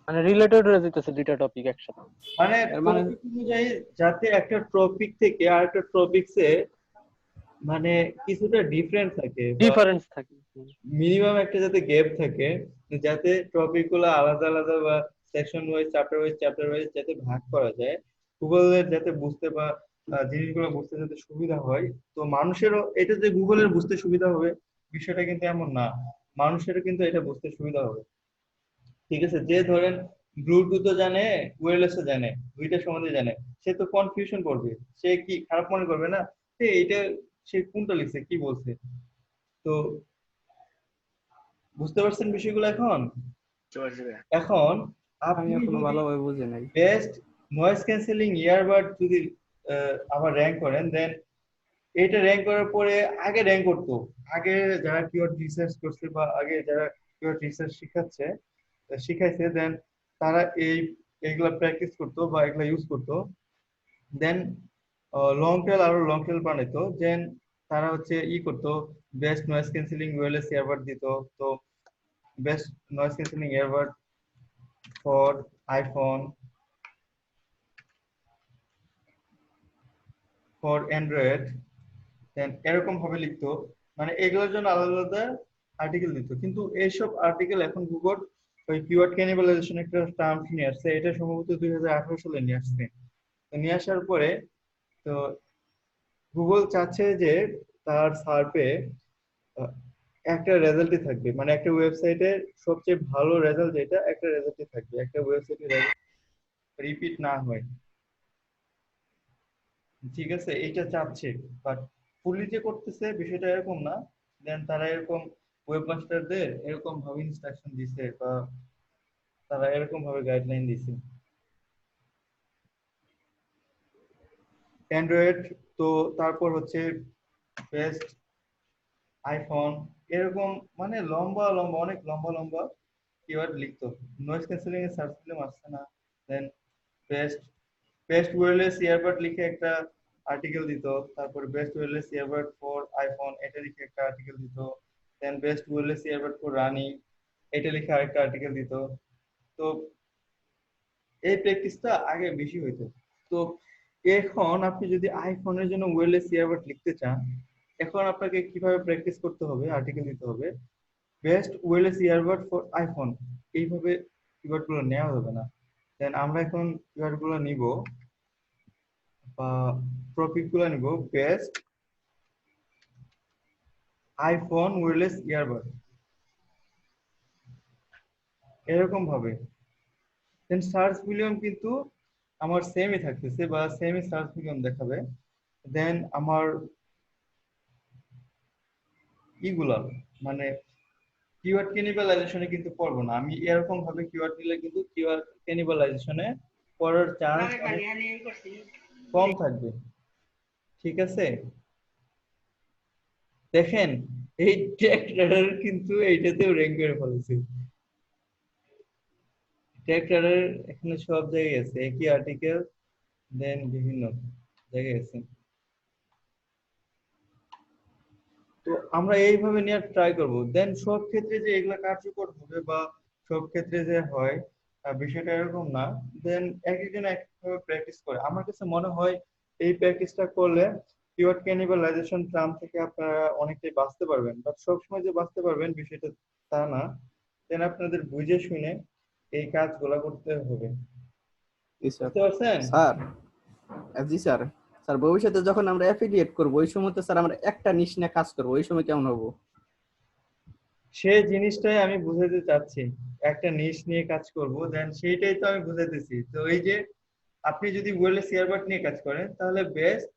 মানে রিলেটেড হয়ে যেতেছে দুইটা টপিক একসাথে। মানে এর মানে টপিক অনুযায়ী যাতে একটা টপিক থেকে আর একটা টপিকসে মানে কিছুটা ডিফারেন্স থাকে বা ডিফারেন্স থাকে। মিনিমাম একটা যাতে গ্যাপ থাকে, যাতে টপিক গুলো আলাদা আলাদা বা সেকশন ওয়াইজ চ্যাপ্টার ওয়াইজ যাতে ভাগ করা যায়, গুগলের যাতে বুঝতে বা জিনিসগুলো বুঝতে যাতে সুবিধা হয়। তো মানুষেরও এটা যে গুগলের বুঝতে সুবিধা হবে বিষয়টা কিন্তু এমন না, মানুষেরও কিন্তু এটা বুঝতে সুবিধা হবে। ঠিক আছে, যে ধরেন ব্লুটুথও জানে ওয়্যারলেসও জানে, দুইটা সম্বন্ধে জানে, সে তো কনফিউশন করবে, সে কি খারাপ মনে করবে না যে এটা সে কোনটা লিখছে কি বলছে। তো বুঝতে পারছেন বিষয়গুলো এখন? এখন আমি আপনি এখনো যদি ভালোভাবে বুঝি নাই। বেস্ট নয়েজ ক্যান্সেলিং ইয়ারবাড যদি আবার র্যাঙ্ক করেন, দেন এটা র্যাঙ্ক করার পরে আগে র্যাঙ্ক করতো, আগে যারা কিওয়ার্ড রিসার্চ করছে বা আগে যারা কিওয়ার্ড রিসার্চ শিখাইছে, দেন তারা এইগুলা প্র্যাকটিস করতো বা এগুলা ইউজ করতো। দেন লং টেল বানাইতো, দেন তারা হচ্ছে করতো, best noise cancelling wireless earbud দিত। তো best noise cancelling earbud for iPhone, for Android, then এরকম ভাবে লিখতো, মানে এগুলোর জন্য আলাদা আলাদা আর্টিকেল দিত। কিন্তু এইসব আর্টিকেল এখন গুগল ওই কিওয়ার্ড ক্যানিবালাইজেশন একটা টার্ম নিয়ে আসছে, এটা সম্ভবত 2018 সালে নিয়ে আসছে। তো নিয়ে আসার পরে তো গুগল চাচ্ছে যে তার সার্ভে একটা রেজাল্টই থাকবে, মানে একটা ওয়েবসাইটের সবচেয়ে ভালো রেজাল্ট যেটা একটা রেজাল্টই থাকবে, একটা ওয়েবসাইটের রেজাল্ট রিপিট না হয়। ঠিক আছে, এইটা চাচ্ছে, বাট ফুলি যে করতেছে বিষয়টা এরকম না। দেন তারা এরকম ওয়েবমাস্টারদের এরকম ভাবে ইনস্ট্রাকশন দিছে বা তারা এরকম ভাবে গাইডলাইন দিছে। অ্যান্ড্রয়েড, তো তারপর হচ্ছে বেস্ট আইফোন, এরকম মানে লম্বা লম্বা অনেক লম্বা লম্বা কিওয়ার্ড লিখতো। নয়েজ ক্যান্সেলিং এর সার্চ দিলে আসছে না। Then best best wireless earbud লিখে একটা আর্টিকেল দিত, তারপরে best wireless earbud for iPhone এটা লিখে একটা আর্টিকেল দিত। Then best wireless earbud for running এটা লিখে আরেকটা আর্টিকেল দিত। তো এই প্র্যাকটিসটা আগে বেশি হইতো। তো এখন আপনি যদি আইফোনের জন্য ওয়্যারলেস ইয়ারবাড লিখতে চান, এখন আপনাকে কিভাবে প্র্যাকটিস করতে হবে, আর্টিকেল দিতে হবে best wireless earbud for iPhone, এইভাবে কিওয়ার্ড গুলো নেওয়া যাবে না। দেন আমরা এখন কিওয়ার্ড গুলো নিব বা টপিক গুলো নিব বেস্ট আইফোন ওয়্যারলেস ইয়ারবাড এরকম ভাবে। দেন সার্চ ভলিউম কিন্তু আমার সেমই থাকতেছে বা সেমই সার্চ ভলিউম দেখাবে। দেন আমার ইগুলা মানে কিওয়ার্ড ক্যানিবালাইজেশনে কিন্তু পড়বো না আমি, এরকম ভাবে কিওয়ার্ড নিলে কিন্তু কিওয়ার্ড ক্যানিবালাইজেশনে পড়ার চান্স অনেক কম থাকবে। ঠিক আছে, দেখেন এই ট্র্যাক্টরের কিন্তু এইটাতেও র্যাঙ্ক করে ফেলেছে। ট্র্যাক্টরের এখানে সব জায়গায় আছে একই আর্টিকেল, দেন বিভিন্ন জায়গায় আছে। তো আমরা এইভাবে নিয়ে ট্রাই করব। দেন সব ক্ষেত্রে যে এগুলা কার্যকর হবে বা সব ক্ষেত্রে যে হয় বিষয়টা এরকম না। দেন এক একজন একভাবে প্র্যাকটিস করে, আমার কাছে মনে হয় এই প্র্যাকটিসটা করলে কিওয়ার্ড ক্যানিবালাইজেশন টার্ম থেকে আপনারা অনেকটাই বাঁচতে পারবেন, বাট সবসময় যে বাঁচতে পারবেন বিষয়টা তা না। দেন আপনাদের বুঝে শুনে এই কাজগুলা করতে হবে। জি স্যার। বুঝতে পারছেন? স্যার, জি স্যার। স্যার ভবিষ্যতে যখন আমরা অ্যাফিলিয়েট করবো ওই সময় তো স্যার আমরা একটা নিশ নিয়ে কাজ করবো, ওই সময় কেমন হবো? সে জিনিসটাই আমি বুঝাতে চাচ্ছি, একটা নিশ নিয়ে কাজ করব, দেন সেইটাই তো আমি বুঝাইতেছি। তো এই যে আপনি যদি ওয়্যারলেস ইয়ারবাড নিয়ে কাজ করেন তাহলে বেস্ট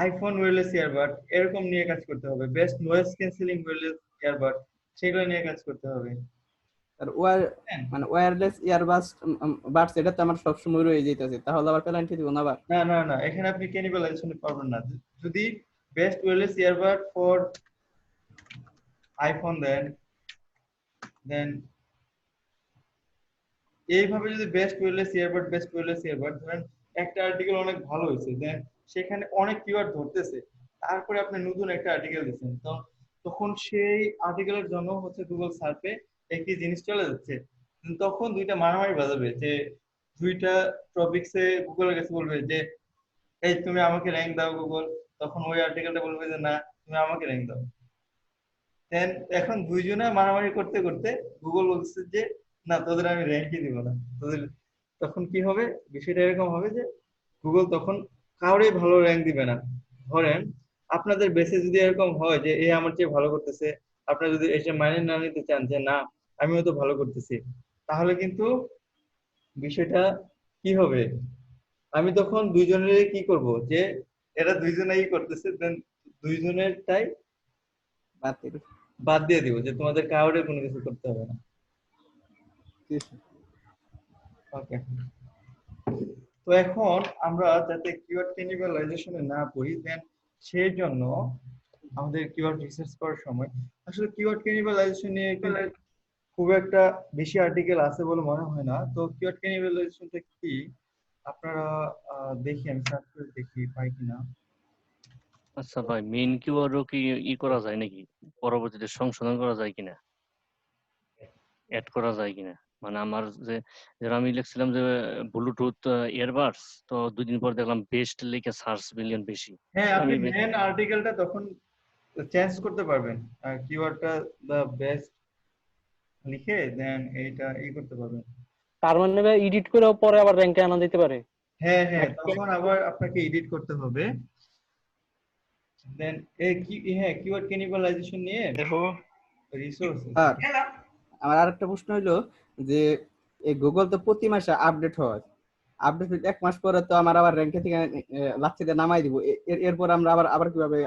আইফোন ওয়্যারলেস ইয়ারবাড এরকম নিয়ে কাজ করতে হবে, best noise cancelling wireless earbud সেগুলো নিয়ে কাজ করতে হবে। আর হ্যাঁ। মানে ওয়্যারলেস ইয়ারবাডস বাডস এটা তো আমার সবসময় রয়ে যাইতেছে, তাহলে আবার পেনাল্টি দিব না আবার? না না না, এখানে আপনি ক্যানিবালাইজেশন পারবেন না। যদি best wireless earbud for iPhone then এইভাবে যদি বেস্ট ওয়্যারলেস ইয়ারবাড ধরেন, একটা আর্টিকেল অনেক ভালো হয়েছে, দেন সেখানে অনেক কিওয়ার্ড ধরতেছে, তারপরে আপনি নতুন একটা আর্টিকেল দিচ্ছেন, তো তখন সেই আর্টিকেলের জন্য হচ্ছে গুগল সার্চে একই জিনিস চলে যাচ্ছে। তখন দুইটা মারামারি বাজাবে, যে দুইটা টপিকসে গুগলের কাছে বলবে যে এই তুমি আমাকে র্যাঙ্ক দাও গুগল, তখন ওই আর্টিকেলটা বলবে যে না তুমি আমাকে র্যাঙ্ক দাও। দেন এখন দুইজনে মারামারি করতে করতে গুগল বলছে যে না তোদের আমি র্যাঙ্কই দিব না তোদের। তখন কি হবে, বিষয়টা এরকম হবে যে গুগল তখন কাউরেই ভালো র্যাঙ্ক দিবে না। ধরেন আপনাদের বেসে যদি এরকম হয় যে এ আমার চেয়ে ভালো করতেছে, আপনারা যদি এসে মাইনে না নিতে চান যে না আমিও তো ভালো করতেছি, তাহলে কিন্তু বিষয়টা কি হবে, আমি তখন দুইজনের কি করব যে এরা দুইজনেই করতেছে, দেন দুইজনেরটাই বাতিল। বাদ দিয়ে দিব, যে তোমাদের কাউরে কোনো কিছু করতে হবে না। ওকে, তো এখন আমরা যাতে কিওয়ার্ড ক্যানিবালাইজেশনে না পড়ি, দেন সেই জন্য আমাদের কিওয়ার্ড রিসার্চ করার সময় আসলে কিওয়ার্ড ক্যানিবালাইজেশন নিয়ে কিন্তু খুব একটা বেশি আর্টিকেল আছে বলে মনে হয় না। তো কিওয়ার্ড ক্যানিবালাইজেশনটা কি আপনারা দেখি, আমি সার্চ করে দেখি পাই কিনা। আচ্ছা ভাই, মেইন কিওয়ার্ডও কি করা যায় নাকি, পরবর্তীতে সংশোধন করা যায় কিনা, অ্যাড করা যায় কিনা? মানে আমার যে যেটা আমি লিখছিলাম যে ব্লুটুথ ইয়ারবাডস, তো 2 দিন পর দেখলাম বেস্ট লিখে সার্চ মিলিয়ন বেশি। হ্যাঁ, আপনি আমি মেন আর্টিকেলটা তখন চেঞ্জ করতে পারবেন, কিওয়ার্ডটা দা বেস্ট লিখে দেন এইটা করতে পারবেন। তার মানে ভাই এডিট করেও পরে আবার র্যাঙ্কে আনা যেতে পারে? হ্যাঁ হ্যাঁ, তখন আবার আপনাকে এডিট করতে হবে। দেন এই কি, হ্যাঁ কিওয়ার্ড ক্যানিবালাইজেশন নিয়ে দেখো রিসোর্সেস। আর আমার আরেকটা প্রশ্ন হইলো যে এই গুগল তো প্রতি মাসে আপডেট হয়, আপডেট 1 মাস পরে তো আমার আবার র্যাঙ্কে থেকে লাচ্ছিতে নামাই দিব, এরপর আমরা আবার আবার কিভাবে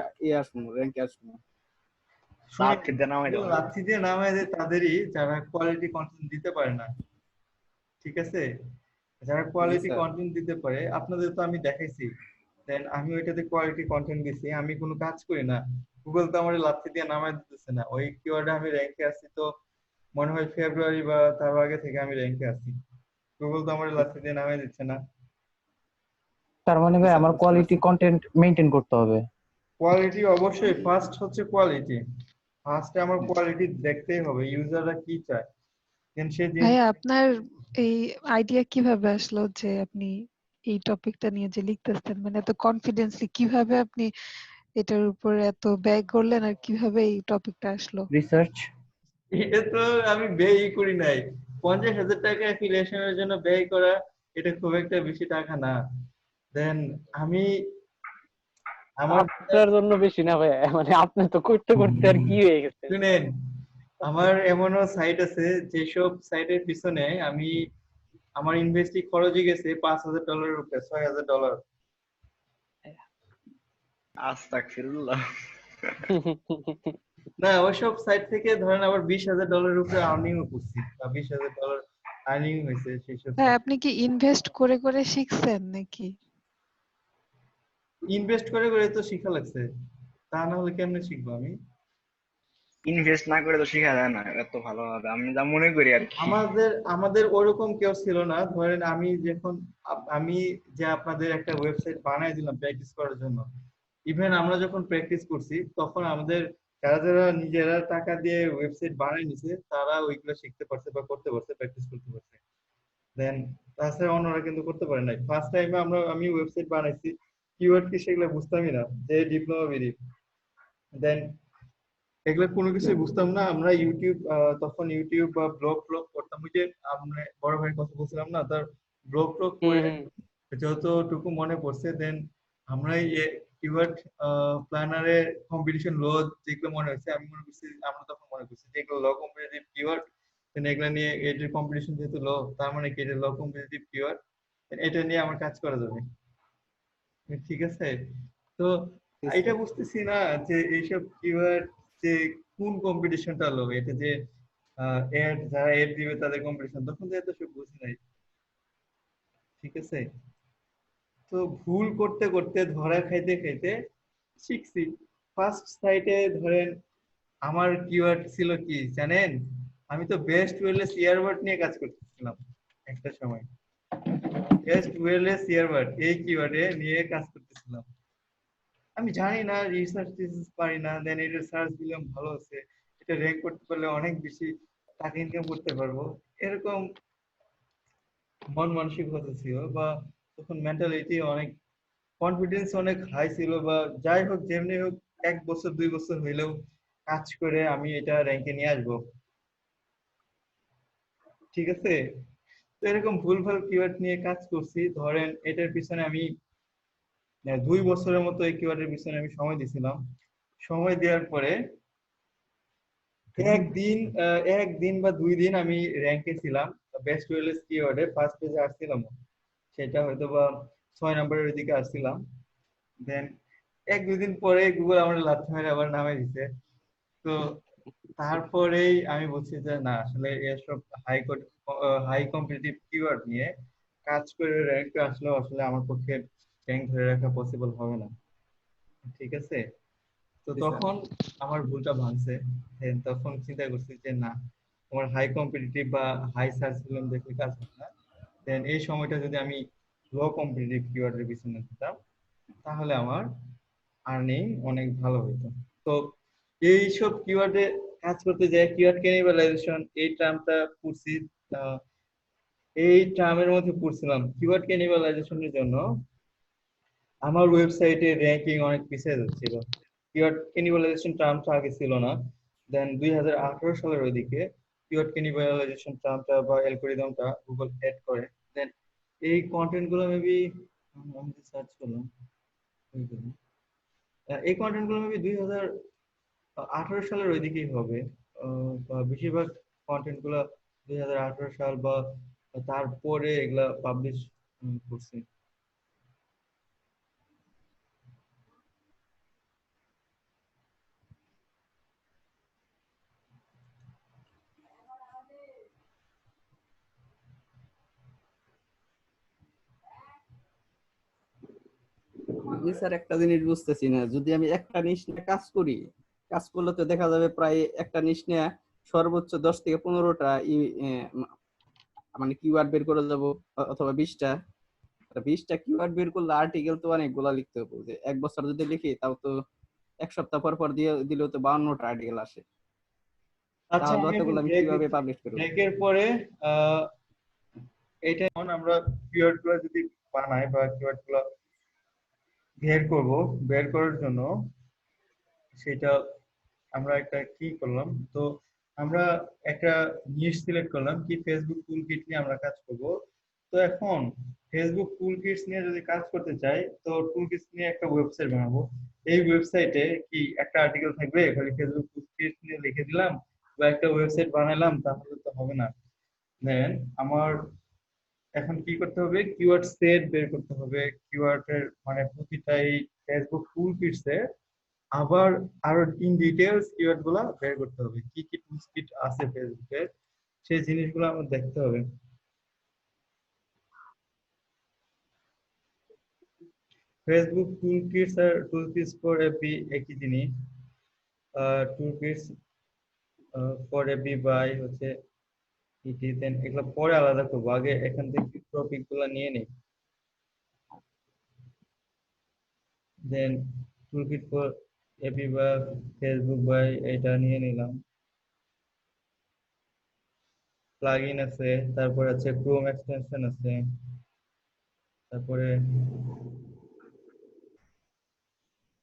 আসবো, র্যাঙ্কে আসবো? লাচ্ছিতে নামাই দেবো। লাচ্ছি দিয়ে নামায় দেয় তাদেরই যারা কোয়ালিটি কন্টেন্ট দিতে পারে না, ঠিক আছে? যারা কোয়ালিটি স্যার। কন্টেন্ট দিতে পারে, আপনাদের তো আমি দেখাইছি, দেন আমি ওইটাতে কোয়ালিটি কন্টেন্ট দিছি, আমি কোনো কাজ করি না, গুগল তো আমার লাচ্ছি দিয়ে নামায় দিতেছে না। ওই কিওয়ার্ডে আমি র্যাঙ্কে আছি তো মনে হয় ফেব্রুয়ারি বা তার আগে থেকে আমি র্যাঙ্কে আছি, গুগল তো আমার লাচ্ছি দিয়ে নামায় দিচ্ছে না। তার মানে ভাই আমার কোয়ালিটি কন্টেন্ট মেইনটেইন করতে হবে। কোয়ালিটি অবশ্যই ফার্স্ট হচ্ছে কোয়ালিটি, ফার্স্টে আমার কোয়ালিটি দেখতেই হবে, ইউজাররা কি চায়, দেন সে ভাইয়া আপনার এই আইডিয়া কিভাবে আসলো যে আপনি এই টপিকটা নিয়ে যে লিখতেছেন, মানে এত কনফিডেন্সলি কিভাবে আপনি এটার উপর এত ব্যয় করলেন, আর কিভাবে এই টপিকটা আসলো? রিসার্চ। এটা তো আমি ব্যয় করি নাই, 50,000 টাকা অ্যাফিলিয়েশনের জন্য ব্যয় করা এটা খুব একটা বেশি টাকা না। দেন আমি আমার আপনার জন্য বেশি না ভাই, মানে আপনি তো করতে করতে আর কি হয়ে গেছে। শুনেন, আমার এমনও সাইট আছে যেসব সাইটের পিছনে আমি আমার ইনভেস্টিং খরচই গেছে $5,000 উপরে, $6,000। আস্তাগফিরুল্লাহ। না, ওইসব সাইট থেকে ধরেন আবার $20,000 উপরে আর্নিংও করছি, বা $20,000 আর্নিং হয়েছে সেসব। হ্যাঁ, আপনি কি ইনভেস্ট করে করে শিখছেন নাকি? ইনভেস্ট করে করে তো শিখা লাগছে, তা না হলে কেমনে শিখবো আমি? ইনভেস্ট না করে তো শেখা যায় না এত ভালোভাবে, আমি যা মনে করি আর কি। আমাদের ওরকম কেউ ছিল না। ধরেন আমি যখন আমি যে আপনাদের একটা ওয়েবসাইট বানাই দিলাম প্র্যাকটিস করার জন্য, ইভেন আমরা যখন প্র্যাকটিস করছি তখন আমাদের যারা যারা নিজেরা টাকা দিয়ে ওয়েবসাইট বানাই নিছে তারা ওইগুলো শিখতে পারছে বা করতে পারছে, প্র্যাকটিস করতে পারছে। দেন তাছাড়া অন্যরা কিন্তু করতে পারে নাই। ফার্স্ট টাইমে আমি ওয়েবসাইট বানাইছি, কিওয়ার্ড কি সেগুলো বুঝতামই না, যে ডিপ্লোমা বেরি। দেন এগুলো কোনো কিছুই বুঝতাম না। আমরা ইউটিউব, তখন ইউটিউব বা ব্লগ করতাম, ওই যে আমরা বড় ভাইয়ের কথা বলছিলাম না, তার ব্লগ করে যতটুকু মনে পড়ছে। দেন আমরা কিওয়ার্ড প্ল্যানারে কম্পিটিশন লো যেগুলো মনে হচ্ছে, আমি মনে করছি, আমরা তখন মনে করছি যে এগুলো লো কম্পিটিটিভ কিওয়ার্ড, দেন এগুলো নিয়ে এটার কম্পিটিশন যেহেতু লো, তার মানে কি এটা লো কম্পিটিটিভ কিওয়ার্ড, এটা নিয়ে আমার কাজ করা যাবে, ঠিক আছে? তো এটা বুঝতেছি না যে এইসব কিওয়ার্ড যে কোন কম্পিটিশনটা লো, এটা যে এড যারা এড দিবে তাদের কম্পিটিশন, তখন তো এত সব বুঝি নাই, ঠিক আছে। তো ভুল করতে করতে ধরা খাইতে খাইতে শিখছি। ফার্স্ট সাইটে ধরেন আমার কিওয়ার্ড ছিল কি জানেন, আমি তো বেস্ট ওয়েলেস ইয়ারবাড নিয়ে কাজ করতেছিলাম একটা সময়। বেস্ট ওয়েলেস ইয়ারবাড এই কিওয়ার্ডে নিয়ে কাজ করতেছিলাম। আমি জানি না, রিসার্চ টিসার্চ পারি না, দেন এটা সার্চ দিলাম ভালো আছে, এটা র্যাঙ্ক করতে পারলে অনেক বেশি টাকা ইনকাম করতে পারবো, এরকম মন মানসিকতা ছিল, বা তখন মেন্টালিটি অনেক, কনফিডেন্স অনেক হাই ছিল, বা যাই হোক যেমনি হোক 1 বছর 2 বছর হইলেও কাজ করে আমি এটা র্যাঙ্কে নিয়ে আসবো, ঠিক আছে। তো এরকম ভুলভাল কিওয়ার্ড নিয়ে কাজ করছি, ধরেন এটার পিছনে আমি 2 বছরের মতো এই কিওয়ার্ডের পিছনে আমি সময় দিছিলাম। সময় দেওয়ার পরে একদিন বা 2 দিন আমি র্যাঙ্কে ছিলাম, বেস্ট ওয়েলেস কিওয়ার্ডে ফার্স্ট পেজে আসছিলাম, সেটা হয়তো বা 6 নম্বরের দিকে আসছিলাম। দেন 1-2 দিন পরে গুগল আমার লাথি মেরে আবার নামে দিছে। তো তারপরেই আমি বুঝছি যে না, আসলে এসব হাই কম্পিটিটিভ কিওয়ার্ড নিয়ে কাজ করে র্যাঙ্কে আসলেও আসলে আমার পক্ষে র্যাঙ্ক ধরে রাখা পসিবল হবে না, ঠিক আছে। তো জি স্যার। তখন আমার ভুলটা ভাঙছে। Then তখন চিন্তা করছি যে না, আমার হাই কম্পিটিটিভ বা হাই সার্চ ফিল্ম দেখে কাজ হবে না। দেন এই সময়টা যদি আমি লো কম্পিটিটিভ কিওয়ার্ডের পিছনে দিতাম, তাহলে আমার আর্নিং অনেক ভালো হতো। তো এইসব কিওয়ার্ডে কাজ করতে যায়, কিওয়ার্ড ক্যানিবালাইজেশন এই টার্মটা পড়ছি, আহ, এই টার্মের মধ্যে পড়ছিলাম। কিওয়ার্ড ক্যানিবালাইজেশনের জন্য আমার ওয়েবসাইটে র্যাঙ্কিং অনেক পিছিয়ে যাচ্ছিল। কিওয়ার্ড ক্যানিবালাইজেশন টার্মটা আগে ছিল না, দেন 2018 সালের ওইদিকে কিওয়ার্ড ক্যানিবালাইজেশন টার্মটা বা অ্যালগরিদমটা গুগল এড করে। দেন এই কন্টেন্ট গুলো মেবি আমি সার্চ করলাম, এই কন্টেন্ট গুলো মেবি 2018 সালের ওইদিকেই হবে, বা বেশিরভাগ কন্টেন্ট গুলো 2018 সাল বা তারপরে এগুলা পাবলিশ করছে। আমি স্যার একটা জিনিস বুঝতেছি না, যদি আমি একটা নিশ নিয়ে কাজ করি, কাজ করলে তো দেখা যাবে প্রায় একটা নিশ নিয়ে সর্বোচ্চ 10 থেকে 15টা মানে কিওয়ার্ড বের করে যাবো, অথবা 20টা। 20টা কিওয়ার্ড বের করলে আর্টিকেল তো অনেকগুলা লিখতে হবে, যে 1 বছর যদি লিখি তাও তো 1 সপ্তাহ পর পর দিয়ে দিলেও তো 52টা আর্টিকেল আসে। আচ্ছা, তাহলে আমি এখন অতগুলো আমি ব্রেক কিভাবে দিচ্ছি, পাবলিশ করবো? ব্রেকের পরে আহ এইটা যখন আমরা কিওয়ার্ড গুলো যদি বানাই বা কিওয়ার্ড গুলো বের করব, বের করার জন্য সেটা আমরা একটা কি করলাম, তো আমরা একটা নিশ সিলেক্ট করলাম কি ফেসবুক টুল কিট নিয়ে আমরা কাজ করব। তো এখন ফেসবুক টুল কিটস নিয়ে যদি কাজ করতে চাই, তো টুল কিটস নিয়ে একটা ওয়েবসাইট বানাবো। এই ওয়েবসাইটে কি একটা আর্টিকেল থাকবে খালি ফেসবুক টুল কিটস নিয়ে লিখে দিলাম বা একটা ওয়েবসাইট বানালাম, তাহলে তো হবে না। দেন আমার এখন কি করতে হবে, কিওয়ার্ড সেট বের করতে হবে, কিওয়ার্ড এর মানে প্রতিটাই ফেসবুক টুল কিটসে আবার আরো ইন ডিটেলস কিওয়ার্ড গুলা বের করতে হবে, কি কি টুলস কিট আছে ফেসবুকে, সেই জিনিসগুলো আমার দেখতে হবে। ফেসবুক টুল কিটস আর টুল কিটস ফর এপি একই জিনিস। Tool kits for AP by হচ্ছে ইটি, দেন এগুলো পরে আলাদা করবো, আগে এখান থেকে টপিক গুলা নিয়ে নিই। দেন টুলকিট ফর এপি বা ফেসবুক বাই এটা নিয়ে নিলাম। প্লাগইন আছে, তারপর আছে ক্রোম এক্সটেনশন আছে, তারপরে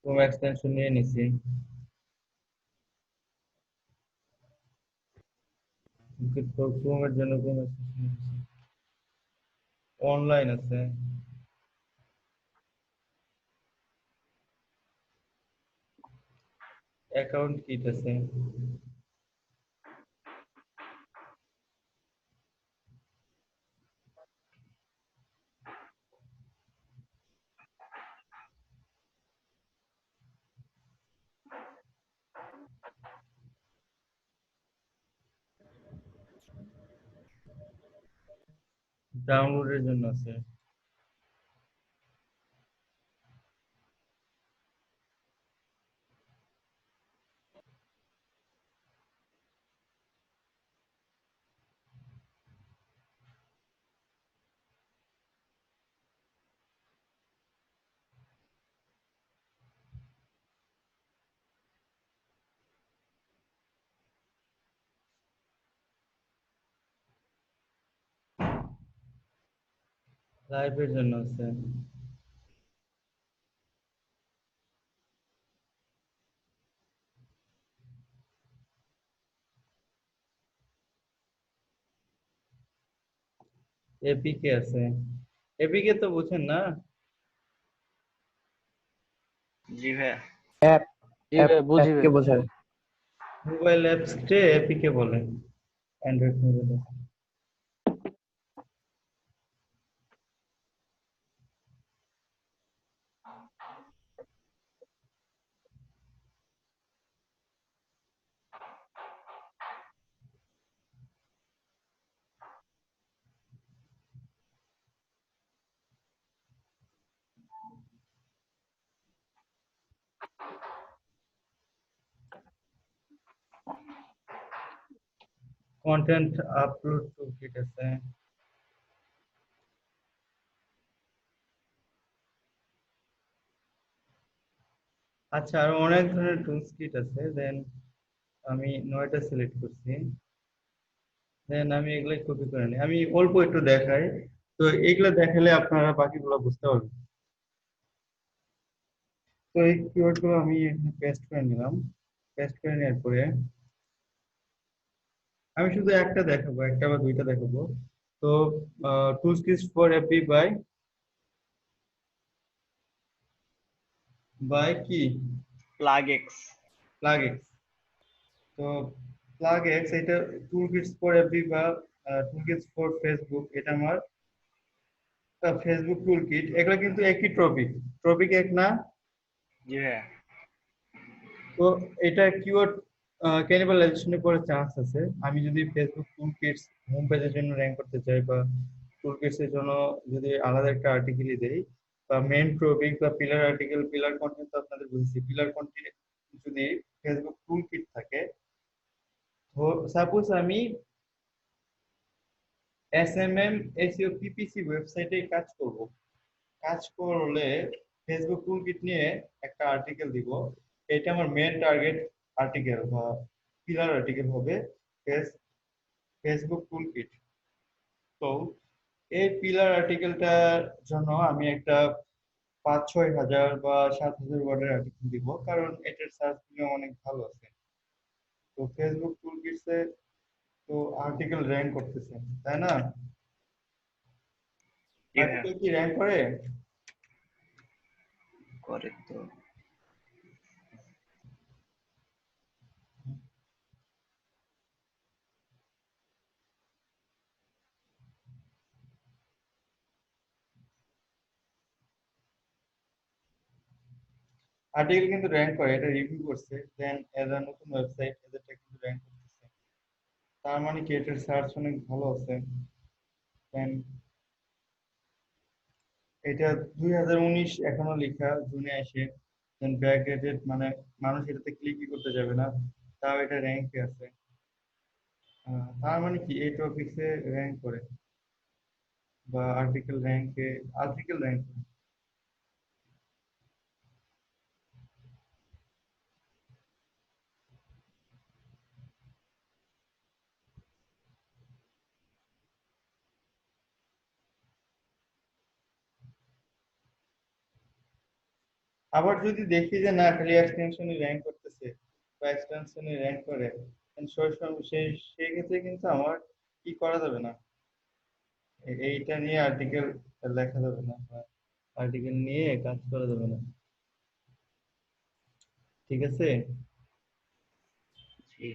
ক্রোম এক্সটেনশন নিয়ে নিছি। টুলকিট ফর ক্রোমের জন্য ক্রোম এক্সটেনশন অনলাইন আছে, অ্যাকাউন্ট কিট আছে। ডাউনলোডের জন্য আছে। লাইভের জন্য আছে। এপিকে আছে। এপিকে তো বুঝেন না? জি ভাইয়া। অ্যাপ জি অ্যাপ ভাই বুঝি অ্যাপকে ভাই। বোঝায়। মোবাইল অ্যাপসকে এপিকে বলে, অ্যান্ড্রয়েড মোবাইলে। কন্টেন্ট আপলোড টুলকিট আছে। আচ্ছা, আর অনেক ধরনের টুলস কিট আছে। দেন আমি 9টা সিলেক্ট করছি। দেন আমি এগুলো কপি করে নিই। আমি অল্প একটু দেখাই, তো এগুলো দেখালে আপনারা বাকিগুলো বুঝতে পারবেন। তো এই কিওয়ার্ড গুলো আমি এখানে পেস্ট করে নিলাম। পেস্ট করে নেওয়ার পরে আমি শুধু একটা দেখাবো, একটা বা দুইটা দেখাবো। তো tools kit for AP by কি প্লাগ এক্স। প্লাগইনস। তো প্লাগইনস এটা টুল কিটস ফর এপি বা টুল কিটস ফর ফেসবুক, এটা আমার ফেসবুক টুল কিট। এগুলো কিন্তু একই টপিক, টপিক এক না। জি ভাইয়া। তো এটা কিওয়ার্ড ক্যানিবালাইজেশনের পরে চান্স আছে। আমি যদি ফেসবুক টুল কিটস হোম পেজের জন্য র্যাঙ্ক করতে চাই, বা টুল কিটস এর জন্য যদি আলাদা একটা আর্টিকেলই দেই, বা মেইন টপিক বা পিলার আর্টিকেল, পিলার কন্টেন্ট তো আপনাদের বুঝেছি। পিলার কন্টেন্ট যদি ফেসবুক টুল কিট থাকে, তো সাপোজ আমি এসএমএম এসইও পিপিসি ওয়েবসাইটে কাজ করব। কাজ করলে ফেসবুক টুলকিট নিয়ে একটা আর্টিকেল দিব। এটা আমার মেন টার্গেট আর্টিকেল বা পিলার আর্টিকেল হবে ফেসবুক টুলকিট। তো এই পিলার আর্টিকেলটার জন্য আমি একটা 5-6 হাজার বা 7,000 ওয়ার্ডের আর্টিকেল দিব, কারণ এটার সার্চ অনেক ভালো আছে। তো ফেসবুক টুলকিটসে তো আর্টিকেল র্যাঙ্ক করতেছে, তাই না? জি ভাইয়া। আর্টিকেল কি র্যাঙ্ক করে? করে তো। আর্টিকেল কিন্তু র্যাঙ্ক করে, এটা রিভিউ করছে। দেন এরা নতুন ওয়েবসাইট, এদেরটা কিন্তু র্যাঙ্ক করতেছে। তার মানে কি এটার সার্চ অনেক ভালো আছে। দেন এটা 2019 এখনো লেখা, জুনে আসে। দেন ব্যাকডেটেড, মানে মানুষ এটাতে ক্লিকই করতে যাবে না, তাও এটা র্যাঙ্কে আছে। তার মানে কি এই টপিকসে র্যাঙ্ক করে, বা আর্টিকেল র্যাঙ্ক। আবার যদি দেখি যে না, খালি এক্সটেনশনে র্যাঙ্ক করতেছে বা এক্সটেনশনে র্যাঙ্ক করে, then সেই ক্ষেত্রে কিন্তু আমার কি করা যাবে না, এইটা নিয়ে আর্টিকেল লেখা যাবে না, বা আর্টিকেল নিয়ে কাজ করা যাবে না। ঠিক আছে? জি।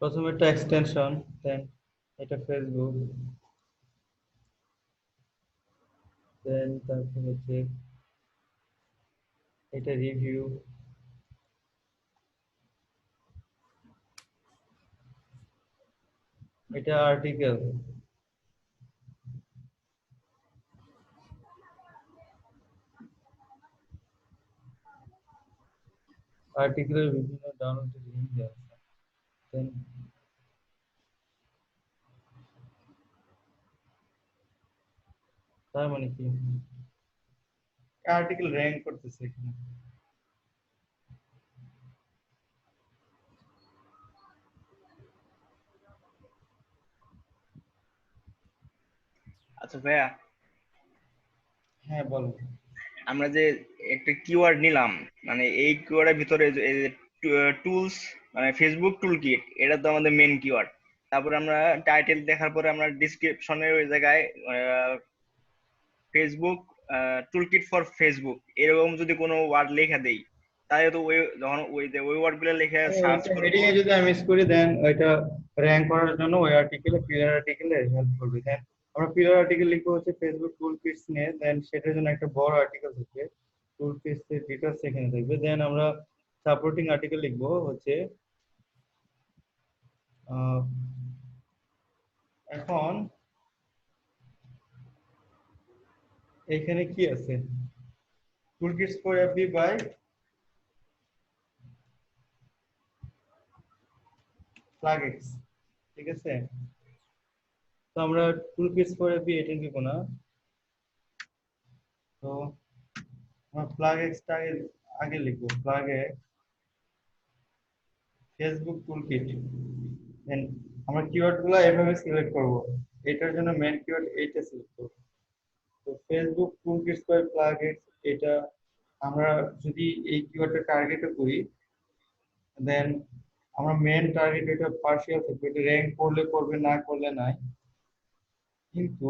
প্রথমে একটা এক্সটেনশন, দেন এটা ফেসবুক, দেন তারপর হচ্ছে এটা রিভিউ, এটা আর্টিকেল। আর্টিকেলের বিভিন্ন ডাউনলোডের লিঙ্ক দেওয়া আছে। Then তার মানে কি আর্টিকেল র্যাঙ্ক করতেছে এখানে। আচ্ছা ভাইয়া, হ্যাঁ বলো। আমরা যে একটা কিওয়ার্ড নিলাম, মানে এই কিওয়ার্ডের ভিতরে টুলস, মানে ফেসবুক টুল কিট, এটা তো আমাদের মেন কিওয়ার্ড। তারপরে আমরা টাইটেল দেখার পরে আমরা ডিসক্রিপশনের ওই জায়গায় Facebook tool kit for Facebook এরকম যদি কোনো ওয়ার্ড লেখা দেই, তাহলে তো ওই যখন ওই ওয়ার্ড গুলো লিখে সার্চ করবো। হেডিং এ যদি আমি মিস করি দেন ওইটা র‍্যাঙ্ক করার জন্য ওই আর্টিকেলে পিলার আর্টিকেলে হেল্প করবে। দেন আমরা পিলার আর্টিকেল লিখবো হচ্ছে ফেসবুক টুল কিটস নিয়ে, দেন সেটার জন্য একটা বড় আর্টিকেল থাকবে, টুল কিটস এর ডিটেইলস এখানে থাকবে। দেন আমরা সাপোর্টিং আর্টিকেল লিখবো হচ্ছে এখন এখানে কি আছে, tool kits for FB by plugins, ঠিক আছে। তো আমরা টুল কিটস ফর এফবি এটা লিখবো না, তো আমরা প্লাগইনসটা আগে লিখবো, প্লাগইন ফেসবুক টুলকিট। দেন আমরা কিওয়ার্ড গুলো এভাবে সিলেক্ট করব, এটার জন্য মেন কিওয়ার্ড এইটা সিলেক্ট করব। তো ফেসবুক টুলকিটস বাই প্লাগইনস, এটা আমরা যদি এই কিওয়ার্ডটা টার্গেটে করি দেন আমরা মেন টার্গেট এটা পার্শিয়াল থাকবে, এটা র‍্যাঙ্ক করলে করবে, না করলে নাই। কিন্তু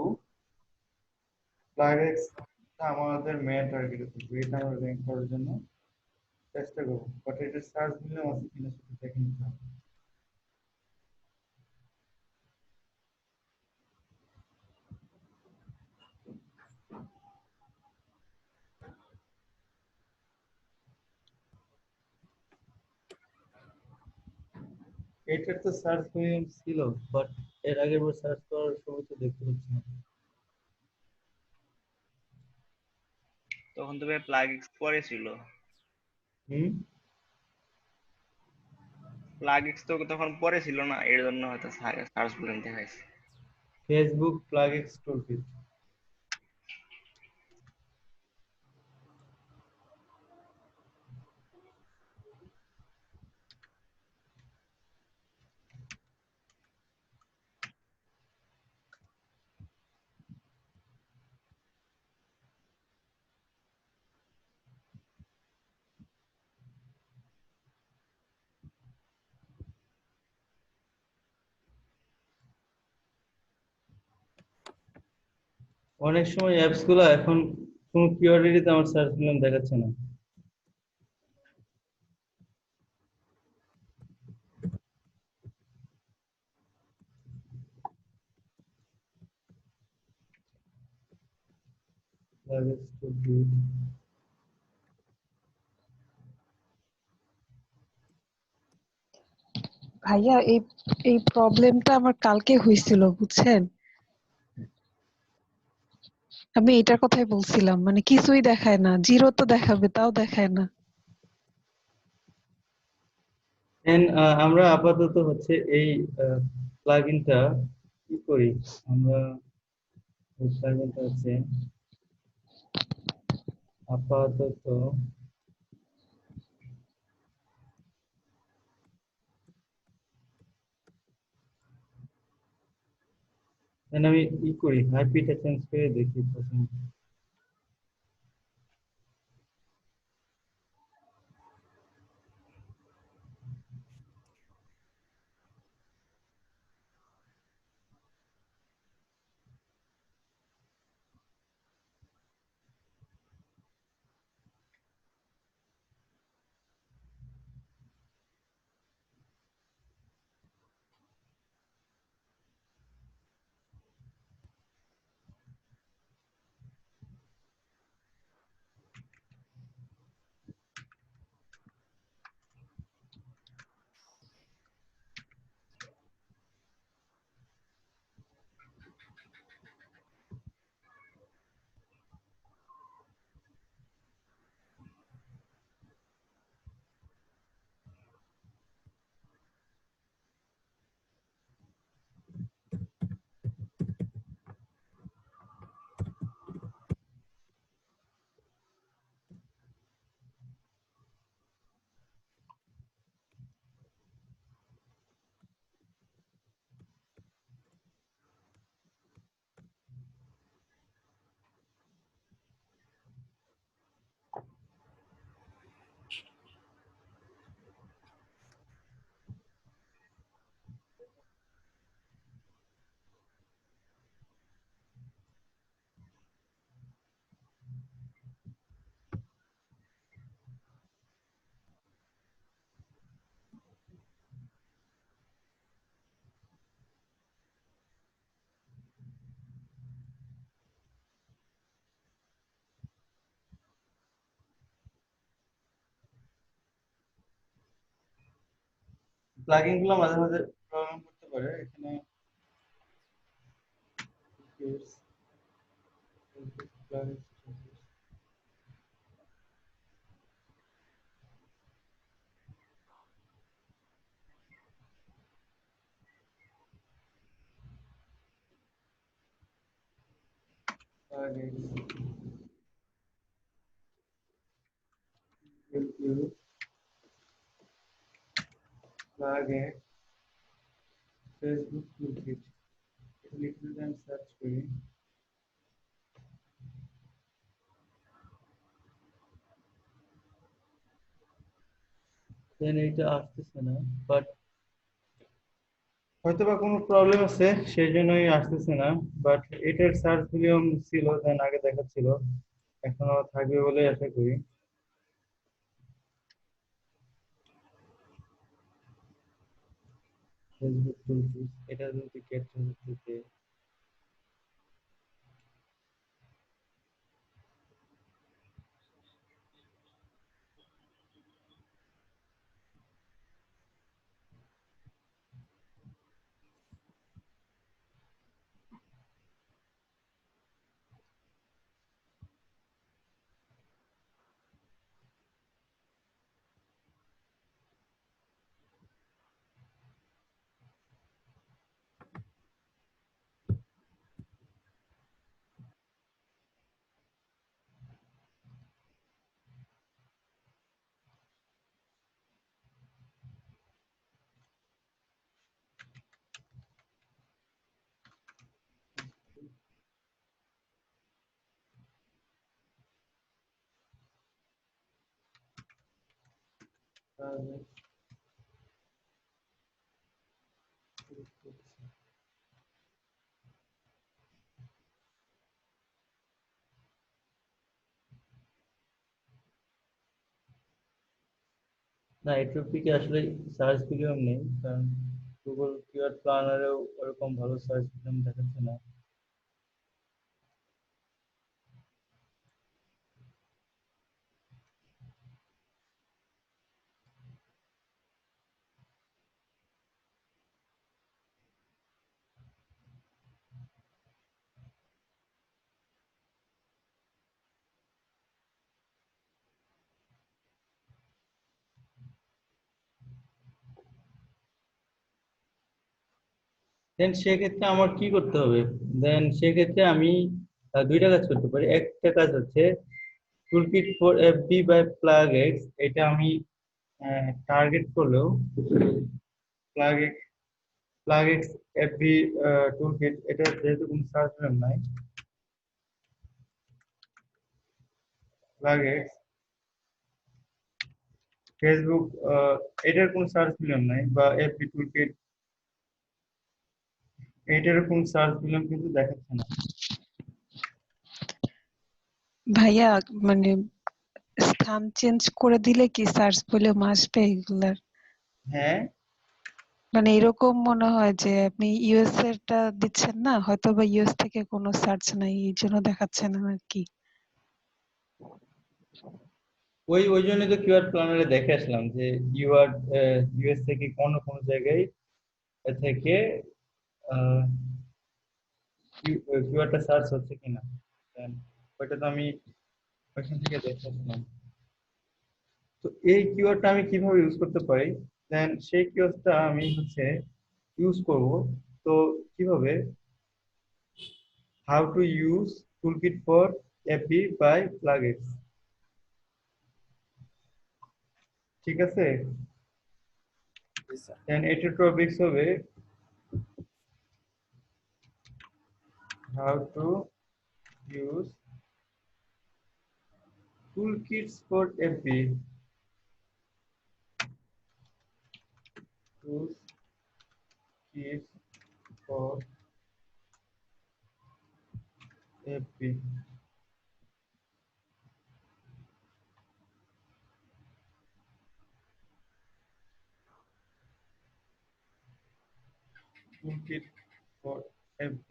প্লাগইনসটা আমাদের মেন টার্গেটে থাকবে, এটা আমরা র‍্যাঙ্ক করার জন্য চেষ্টা করব, বাট এটা সার্চ দিলে আছে কিনা সেটা দেখে নিতে হবে। এটার তো সার্চ ভলিউম ছিল, বাট এর আগের বার সার্চ করার সময় তো দেখতে পাচ্ছি না। তখন তো ভাই প্লাগইনস পরে ছিল, হুম, প্লাগইনস তো তখন পরে ছিল না, এর জন্য হয়তো সার্চ ভলিউম দেখাইছে। Facebook plugins toolkit. অনেক সময় অ্যাপস গুলো এখন কোনো কিওয়ার্ডেরই তো আমার সার্চ ভলিউম দেখাচ্ছে না। প্লাগইনস টুলকিট, ভাইয়া এই এই প্রবলেমটা আমার কালকে হয়েছিল বুঝছেন। আমি এটার কথাই বলছিলাম, মানে কিছুই দেখায় না, জিরো তো দেখাবে তাও দেখায় না। দেন আমরা আপাতত হচ্ছে এই প্লাগইনটা কি করি, আমরা এই প্লাগইনটা হচ্ছে আপাতত দেন আমি ই করি, হাইপিটা চেঞ্জ করে দেখি প্রথমে। প্লাগইন গুলো মাঝে মাঝে প্রবলেম করতে পারে এখানে। plugin Facebook toolkit এটা লিখে যদি আমি সার্চ করি দেন এটা আসতেছে না, বাট হয়তো বা কোনো প্রবলেম আছে সেই জন্যই আসতেছে না। বাট এটার সার্চ ভলিউম ছিল দেন আগে দেখাচ্ছিল, এখনো থাকবে বলে আশা করি। ফেসবুক টুলকিট এটা যদি গেট থেকে না, এই টপিকে আসলে সার্চ ভলিউম নেই, কারণ গুগল কিওয়ার্ড প্ল্যানারেও ওরকম ভালো সার্চ ভলিউম দেখাচ্ছে না। দেন সেক্ষেত্রে আমার কি করতে হবে? দেন সেক্ষেত্রে আমি দুইটা কাজ করতে পারি। একটা কাজ হচ্ছে টুলকিট ফর এফবি বাই প্লাগএক্স, এটা আমি টার্গেট করলেও প্লাগএক্স প্লাগএক্স এফবি টুলকিট এটা যেহেতু কোনো সার্চ ভলিউম নাই, প্লাগএক্স ফেসবুক এটার কোনো সার্চ ভলিউম নাই, বা এফবি টুলকিট এটার কোনো সার্চ ভলিউম কিন্তু দেখাচ্ছে না। ভাইয়া মানে স্থান চেঞ্জ করে দিলে কি সার্চ ভলিউম আসবে এগুলার? হ্যাঁ, মানে এরকম মনে হয় যে আপনি ইউএস এরটা দিচ্ছেন না, হয়তো বা ইউএস থেকে কোনো সার্চ নাই এই জন্য দেখাচ্ছে না আর কি। ওই জন্য তো কিওয়ার্ড প্ল্যানারে দেখে আসলাম যে ইউআর ইউএস থেকে অন্য কোনো জায়গায় থেকে কিওয়ার্ডটা সার্চ হচ্ছে কিনা। Then ওইটা তো আমি ওইখান থেকে দেখে আসলাম। তো এই কিওয়ার্ডটা আমি কিভাবে ইউজ করতে পারি? দেন সেই কিওয়ার্ডটা আমি হচ্ছে ইউজ করব। তো কিভাবে? How to use toolkit for FB by plugins, ঠিক আছে? দেন এটার টপিকস হবে how to use toolkits for FB, toolkits for FB। toolkit for FB.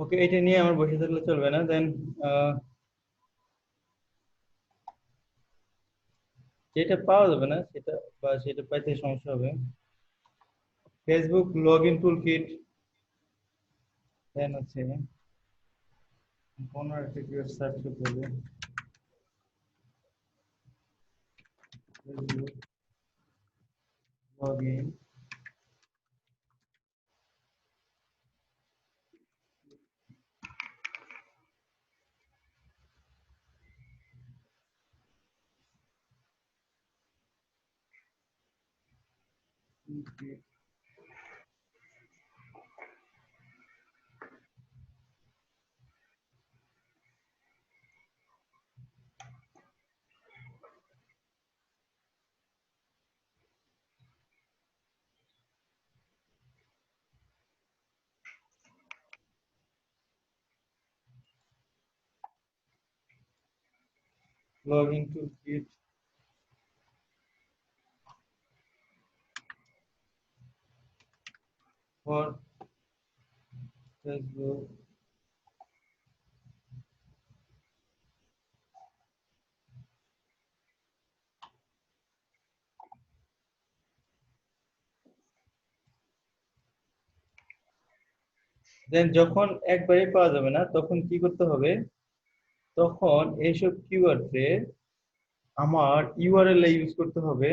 ওকে, এটা নিয়ে আমার বসে থাকলে চলবে না। দেন যেটা পাওয়া যাবে না সেটা, বা সেটা পাইতে সমস্যা হবে, Facebook login tool kit. Then হচ্ছে কোনো একটা কিওয়ার্ড সার্চ করতে হবে, Facebook login tool kit. Login tool kit for Facebook then যখন একবারে পাওয়া যাবে না তখন কি করতে হবে, তখন এইসব কিওয়ার্ডে আমার ইউআরএল ইউজ করতে হবে,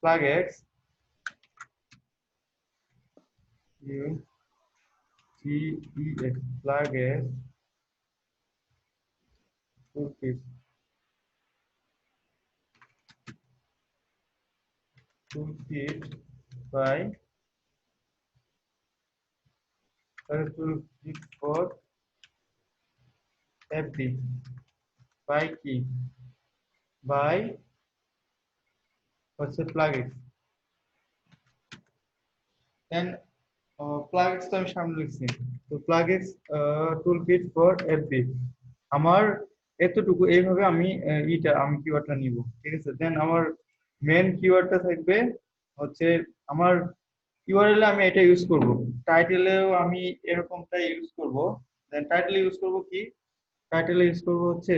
plugins UTF plugins toolkit toolkit by toolkit for FB by কি by হচ্ছে plugins। দেন plugins তো আমি সামনে লিখছি, তো plugins toolkit for FB আমার এতটুকু, এইভাবে আমি আমি কিওয়ার্ডটা নিব, ঠিক আছে। দেন আমার মেন কিওয়ার্ডটা থাকবে হচ্ছে আমার ইউআরএল আমি এটা ইউজ করব, টাইটেলেও আমি এরকমটাই ইউজ করব। দেন টাইটেলে ইউজ করব কি, টাইটেলে ইউজ করব হচ্ছে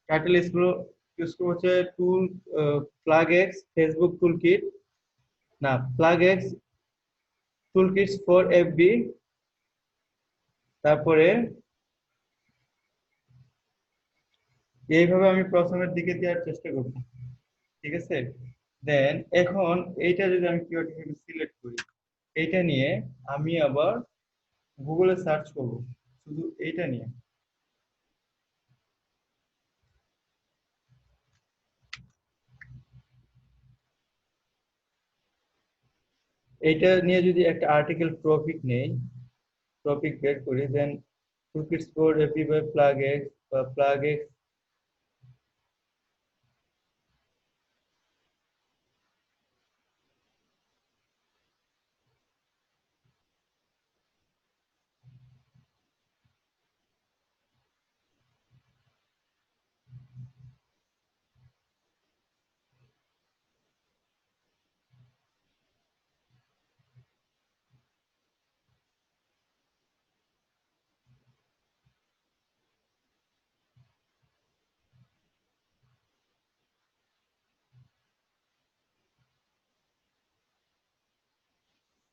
টাইটেল ইউজ করব হচ্ছে টুল plugins ফেসবুক টুলকিট, না plugins টুলকিটস ফর এফবি, তারপরে এইভাবে আমি প্রথমের দিকে দেওয়ার চেষ্টা করব, ঠিক আছে। দেন এখন এইটা যদি আমি কিওয়ার্ড হিসেবে সিলেক্ট করি, এইটা নিয়ে আমি আবার গুগলে সার্চ করব শুধু এইটা নিয়ে। এইটা নিয়ে যদি একটা আর্টিকেল টপিক নেই, টপিক বের করি, দেন টুলকিটস ফর এফবি বাই plugins বা plugins,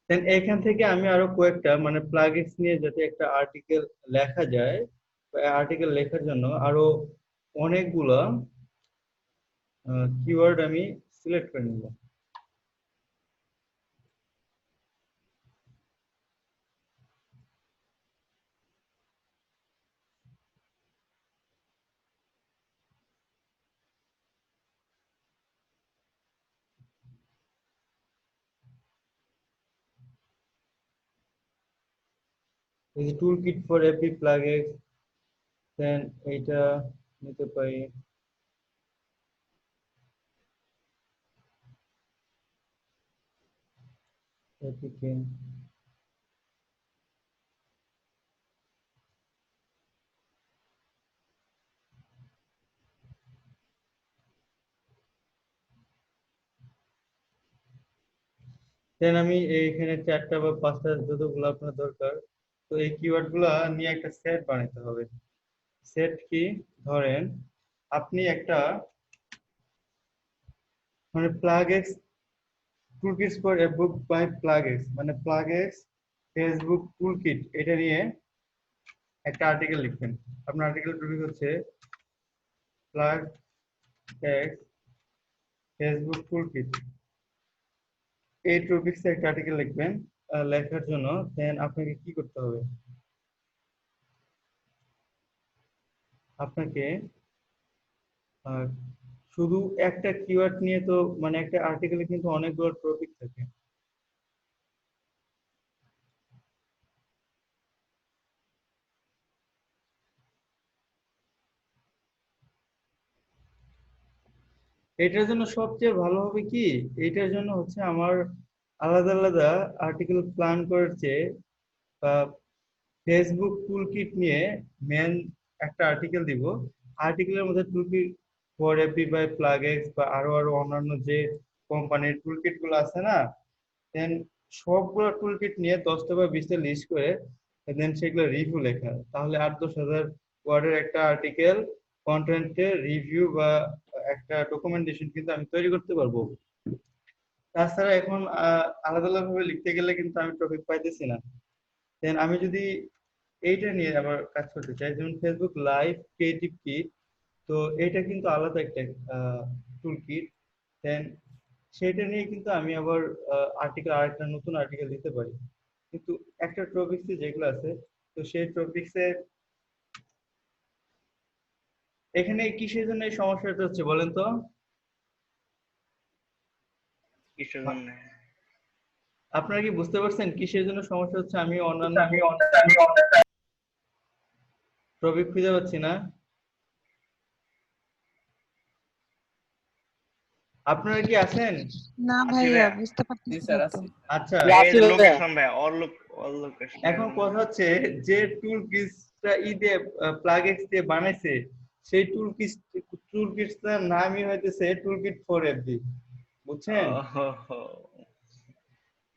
দেন এখান থেকে আমি আরো কয়েকটা মানে প্লাগইনস নিয়ে যাতে একটা আর্টিকেল লেখা যায়, আর্টিকেল লেখার জন্য আরো অনেকগুলা কিওয়ার্ড আমি সিলেক্ট করে নিলাম। এই যে tool kit for AP plugins, then এইটা নিতে পারি। এপিকে দেন আমি এইখানে 4টা বা 5টা যতগুলো আপনার দরকার, তো এই কিওয়ার্ড গুলা নিয়ে একটা সেট বানাতে হবে। সেট কি, ধরেন আপনি একটা মানে plugins toolkits for Facebook by plugins, মানে প্লাগইনস ফেসবুক টুলকিট, এটা নিয়ে একটা আর্টিকেল লিখবেন। আপনার আর্টিকেল টপিক হচ্ছে প্লাগইনস ফেসবুক টুলকিট। এই টপিকসে একটা আর্টিকেল লিখবেন। লেখার জন্য দেন আপনাকে কি করতে হবে, আপনাকে আহ, শুধু একটা কিওয়ার্ড নিয়ে তো মানে একটা আর্টিকেলে কিন্তু অনেকগুলো টপিক থাকে। এটার জন্য সবচেয়ে ভালো হবে কি, এটার জন্য হচ্ছে আমার আলাদা আলাদা আর্টিকেল প্ল্যান করার চেয়ে ফেসবুক টুলকিট নিয়ে মেন একটা আর্টিকেল দিব। আর্টিকেলের মধ্যে toolkit for AP by plugins বা আরো আরো অন্যান্য যে কোম্পানির টুলকিট গুলো আছে না, দেন সবগুলো টুলকিট নিয়ে 10টা বা 20টা লিস্ট করে দেন সেগুলো রিভিউ লেখা, তাহলে 8-10 হাজার ওয়ার্ডের একটা আর্টিকেল কন্টেন্টের রিভিউ বা একটা ডকুমেন্টেশন কিন্তু আমি তৈরি করতে পারবো। তাছাড়া এখন আলাদা আলাদা ভাবে লিখতে গেলে কিন্তু আমি টপিক পাইতেছি না। দেন আমি যদি এইটা নিয়ে আবার কাজ করতে চাই, যেমন ফেসবুক লাইভ ক্রিয়েটিভ কিট, তো এটা কিন্তু আলাদা একটা টুল কিট। দেন সেটা নিয়ে কিন্তু আমি আবার আর্টিকেল, আরেকটা নতুন আর্টিকেল দিতে পারি। কিন্তু একটা টপিক্সে যেগুলো আছে, তো সেই টপিক্সে এখানে কিসের জন্য এই সমস্যাটা হচ্ছে বলেন তো? কিসের জন্য? আপনারা কি বুঝতে পারছেন কিসের জন্য সমস্যা হচ্ছে? আমি অন্যান্য টপিক খুঁজে পাচ্ছি না। আপনারা কি আছেন? না আছি ভাইয়া, ভাইয়া। বুঝতে জি পারতেছি স্যার না তো। আছি। আচ্ছা, এই যে লোকেশন ভাইয়া, অল লোকেশন। এখন কথা হচ্ছে যে টুল কিটসটা দিয়ে প্লাগইনস দিয়ে বানাইছে, সেই টুল কিটসটার নামই হইতেছে টুল কিট ফর এফবি, বুঝছেন?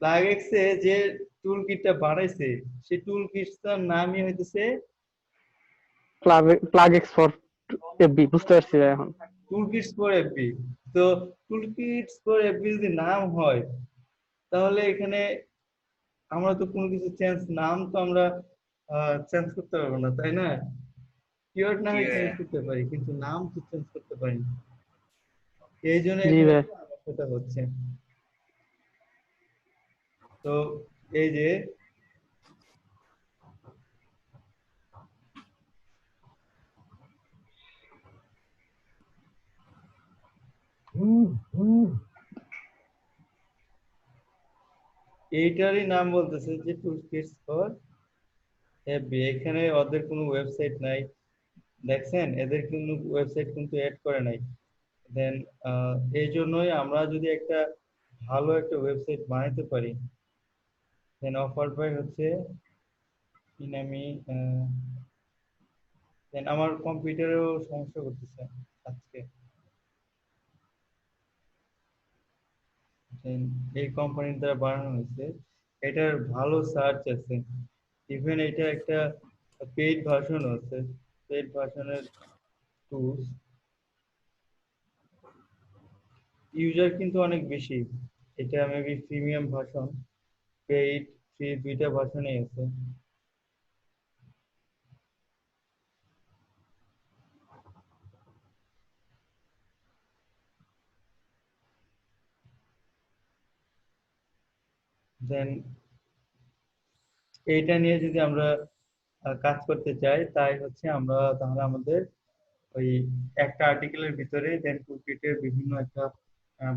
প্লাগইনসে যে টুল কিটটা বানাইছে সেই টুল কিটসটার নামই হইতেছে প্লাগ এক্সপোর্ট এফবি, বুঝতে পারছি ভাই এখন। টুল কিটস ফর এফবি। তো টুল কিটস ফর এফবি যদি নাম হয়, তাহলে এখানে আমরা তো কোনো কিছু নাম তো আমরা চেঞ্জ করতে পারবো না, তাই না? কিওয়ার্ড না জি হয় চেঞ্জ ভাইয়া। করতে পারি, কিন্তু নাম তো চেঞ্জ করতে পারি না। এই জন্য জি এখানে ভাই। সমস্যাটা হচ্ছে। তো এই যে এইটারই নাম বলতেছে যে টুল কিটস ফর এফবি। এখানে ওদের কোনো ওয়েবসাইট নাই, দেখছেন? এদের কোনো ওয়েবসাইট কিন্তু অ্যাড করে নাই। দেন এই জন্যই আমরা যদি একটা ভালো একটা ওয়েবসাইট বানাইতে পারি, দেন অফার প্রাইস হচ্ছে আমি দেন আমার কম্পিউটারেও সমস্যা করতেছে আজকে। Then এই কোম্পানির দ্বারা বানানো হয়েছে, এটার ভালো সার্চ আছে, ইভেন এটা একটা পেইড ভার্সন আছে। পেইড ভার্সনের টুলস ইউজার কিন্তু অনেক বেশি। এটা maybe premium version, paid free দুইটা ভার্সনই আছে। দেন এইটা নিয়ে যদি আমরা কাজ করতে চাই তাই হচ্ছে আমরা তাহলে আমাদের ওই একটা আর্টিকেলের ভিতরে দেন টুলকিটের বিভিন্ন একটা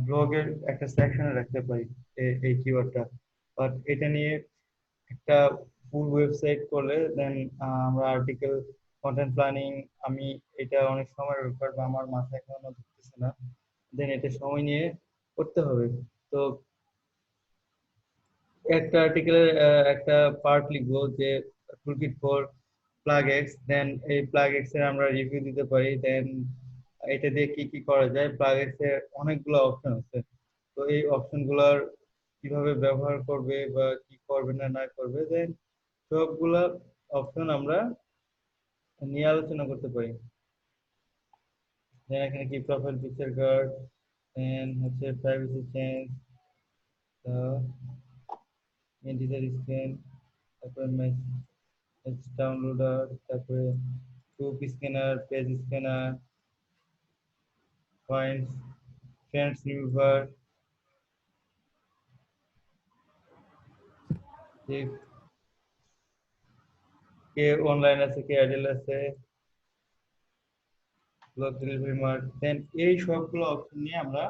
ব্লগের একটা সেকশনে রাখতে পারি এই কিওয়ার্ডটা। বাট এটা নিয়ে একটা ফুল ওয়েবসাইট করলে দেন আমরা আর্টিকেল কন্টেন্ট প্ল্যানিং, আমি এটা অনেক সময় ব্যাপার বা আমার মাথায় এখনো ঢুকতেছে না, দেন এটা সময় নিয়ে করতে হবে। তো একটা আর্টিকেলের একটা পার্ট লিখবো যে টুলকিট ফর প্লাগ এক্স, দেন এই প্লাগ এক্স এর আমরা রিভিউ দিতে পারি, দেন এটা দিয়ে কি কি করা যায়। প্লাগ এক্স এর অনেকগুলো অপশন আছে, তো এই অপশন গুলার কিভাবে ব্যবহার করবে বা কি করবে না না করবে, দেন সবগুলা অপশন আমরা নিয়ে আলোচনা করতে পারি। দেন এখানে কি প্রোফাইল পিকচার গার্ড, দেন হচ্ছে প্রাইভেসি চেঞ্জ, এন্টিজার স্ক্যান, তারপরে মেসেজ ডাউনলোডার, তারপরে group scanner, page scanner, points, friends remover, কে অনলাইন আছে কে অ্যাডেল আছে, ব্লক ডেলিভারি মার্ক, দেন এই সবগুলো অপশন নিয়ে আমরা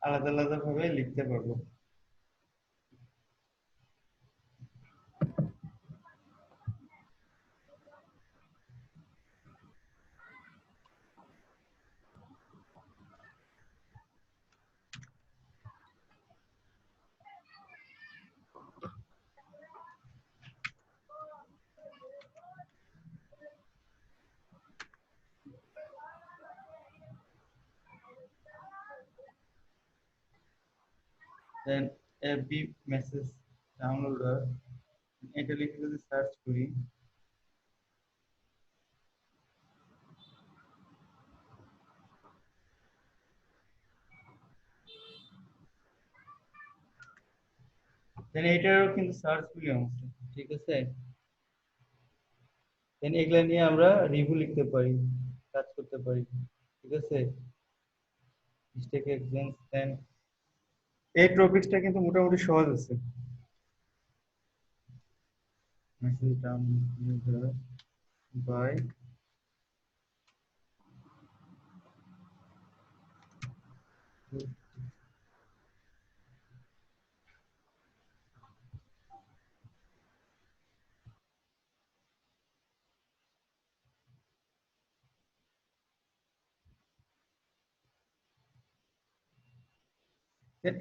আলাদা আলাদা ভাবে লিখতে পারবো। দেন এফবি মেসেজ ডাউনলোডার, এটা লিখে যদি সার্চ করি, দেন এটারও কিন্তু সার্চ করি অংশ, ঠিক আছে। দেন এগুলা নিয়ে আমরা রিভিউ লিখতে পারি, কাজ করতে পারি, ঠিক আছে। মিস্টেক এক্সচেঞ্জ, দেন এই টপিকসটা কিন্তু মোটামুটি সহজ আছে। মেসেজ ডাউনলোডার বাই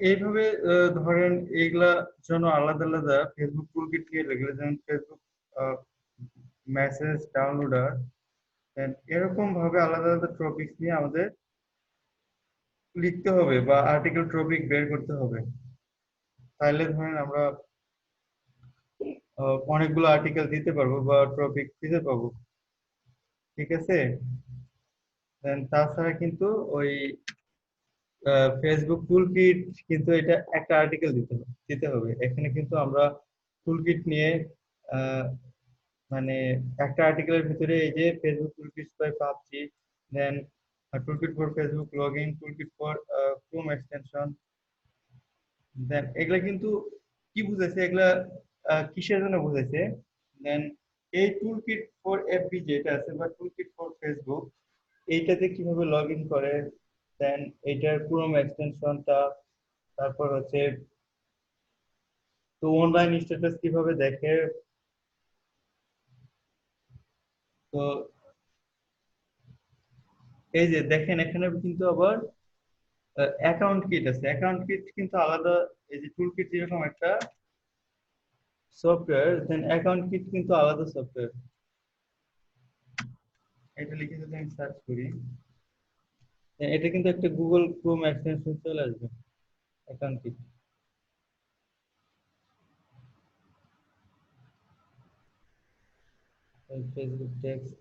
এইভাবে ধরেন এইগুলা জন্য আলাদা আলাদা ফেসবুক টুলকিট দিয়ে লাগলে, যেমন ফেসবুক মেসেজ ডাউনলোডার, এরকম ভাবে আলাদা আলাদা টপিক নিয়ে আমাদের লিখতে হবে বা আর্টিকেল টপিক বের করতে হবে। তাহলে ধরেন আমরা অনেকগুলো আর্টিকেল দিতে পারবো বা টপিক দিতে পারবো, ঠিক আছে। দেন তাছাড়া কিন্তু ওই ফেসবুক টুলকিট কিন্তু এটা একটা আর্টিকেল দিতে হবে। এখানে কিন্তু আমরা টুলকিট নিয়ে আহ, মানে একটা আর্টিকেলের ভিতরে এই যে Facebook toolkit by PUBG, then toolkit for Facebook login, toolkit for Chrome extension, then এগুলা কিন্তু কি বুঝাইছে, এগুলা কিসের জন্য বুঝাইছে, দেন এই টুলকিট ফর এফবি যেটা আছে বা টুলকিট ফর ফেসবুক, এইটাতে কিভাবে লগ ইন করে, দেন এইটার ক্রোম এক্সটেনশনটা, তারপর হচ্ছে তো অনলাইন স্ট্যাটাস কিভাবে দেখে। তো এই যে দেখেন এখানে কিন্তু আবার অ্যাকাউন্ট কিট আছে, অ্যাকাউন্ট কিট কিন্তু আলাদা। এই যে টুল কিট যেরকম একটা সফটওয়্যার, দেন অ্যাকাউন্ট কিট কিন্তু আলাদা সফটওয়্যার। এটা লিখে যদি আমি সার্চ করি, এটা কিন্তু একটা গুগল ক্রোম এক্সটেনশন চলে আসবে অ্যাকাউন্ট কিট। ফেসবুক টেক্সট,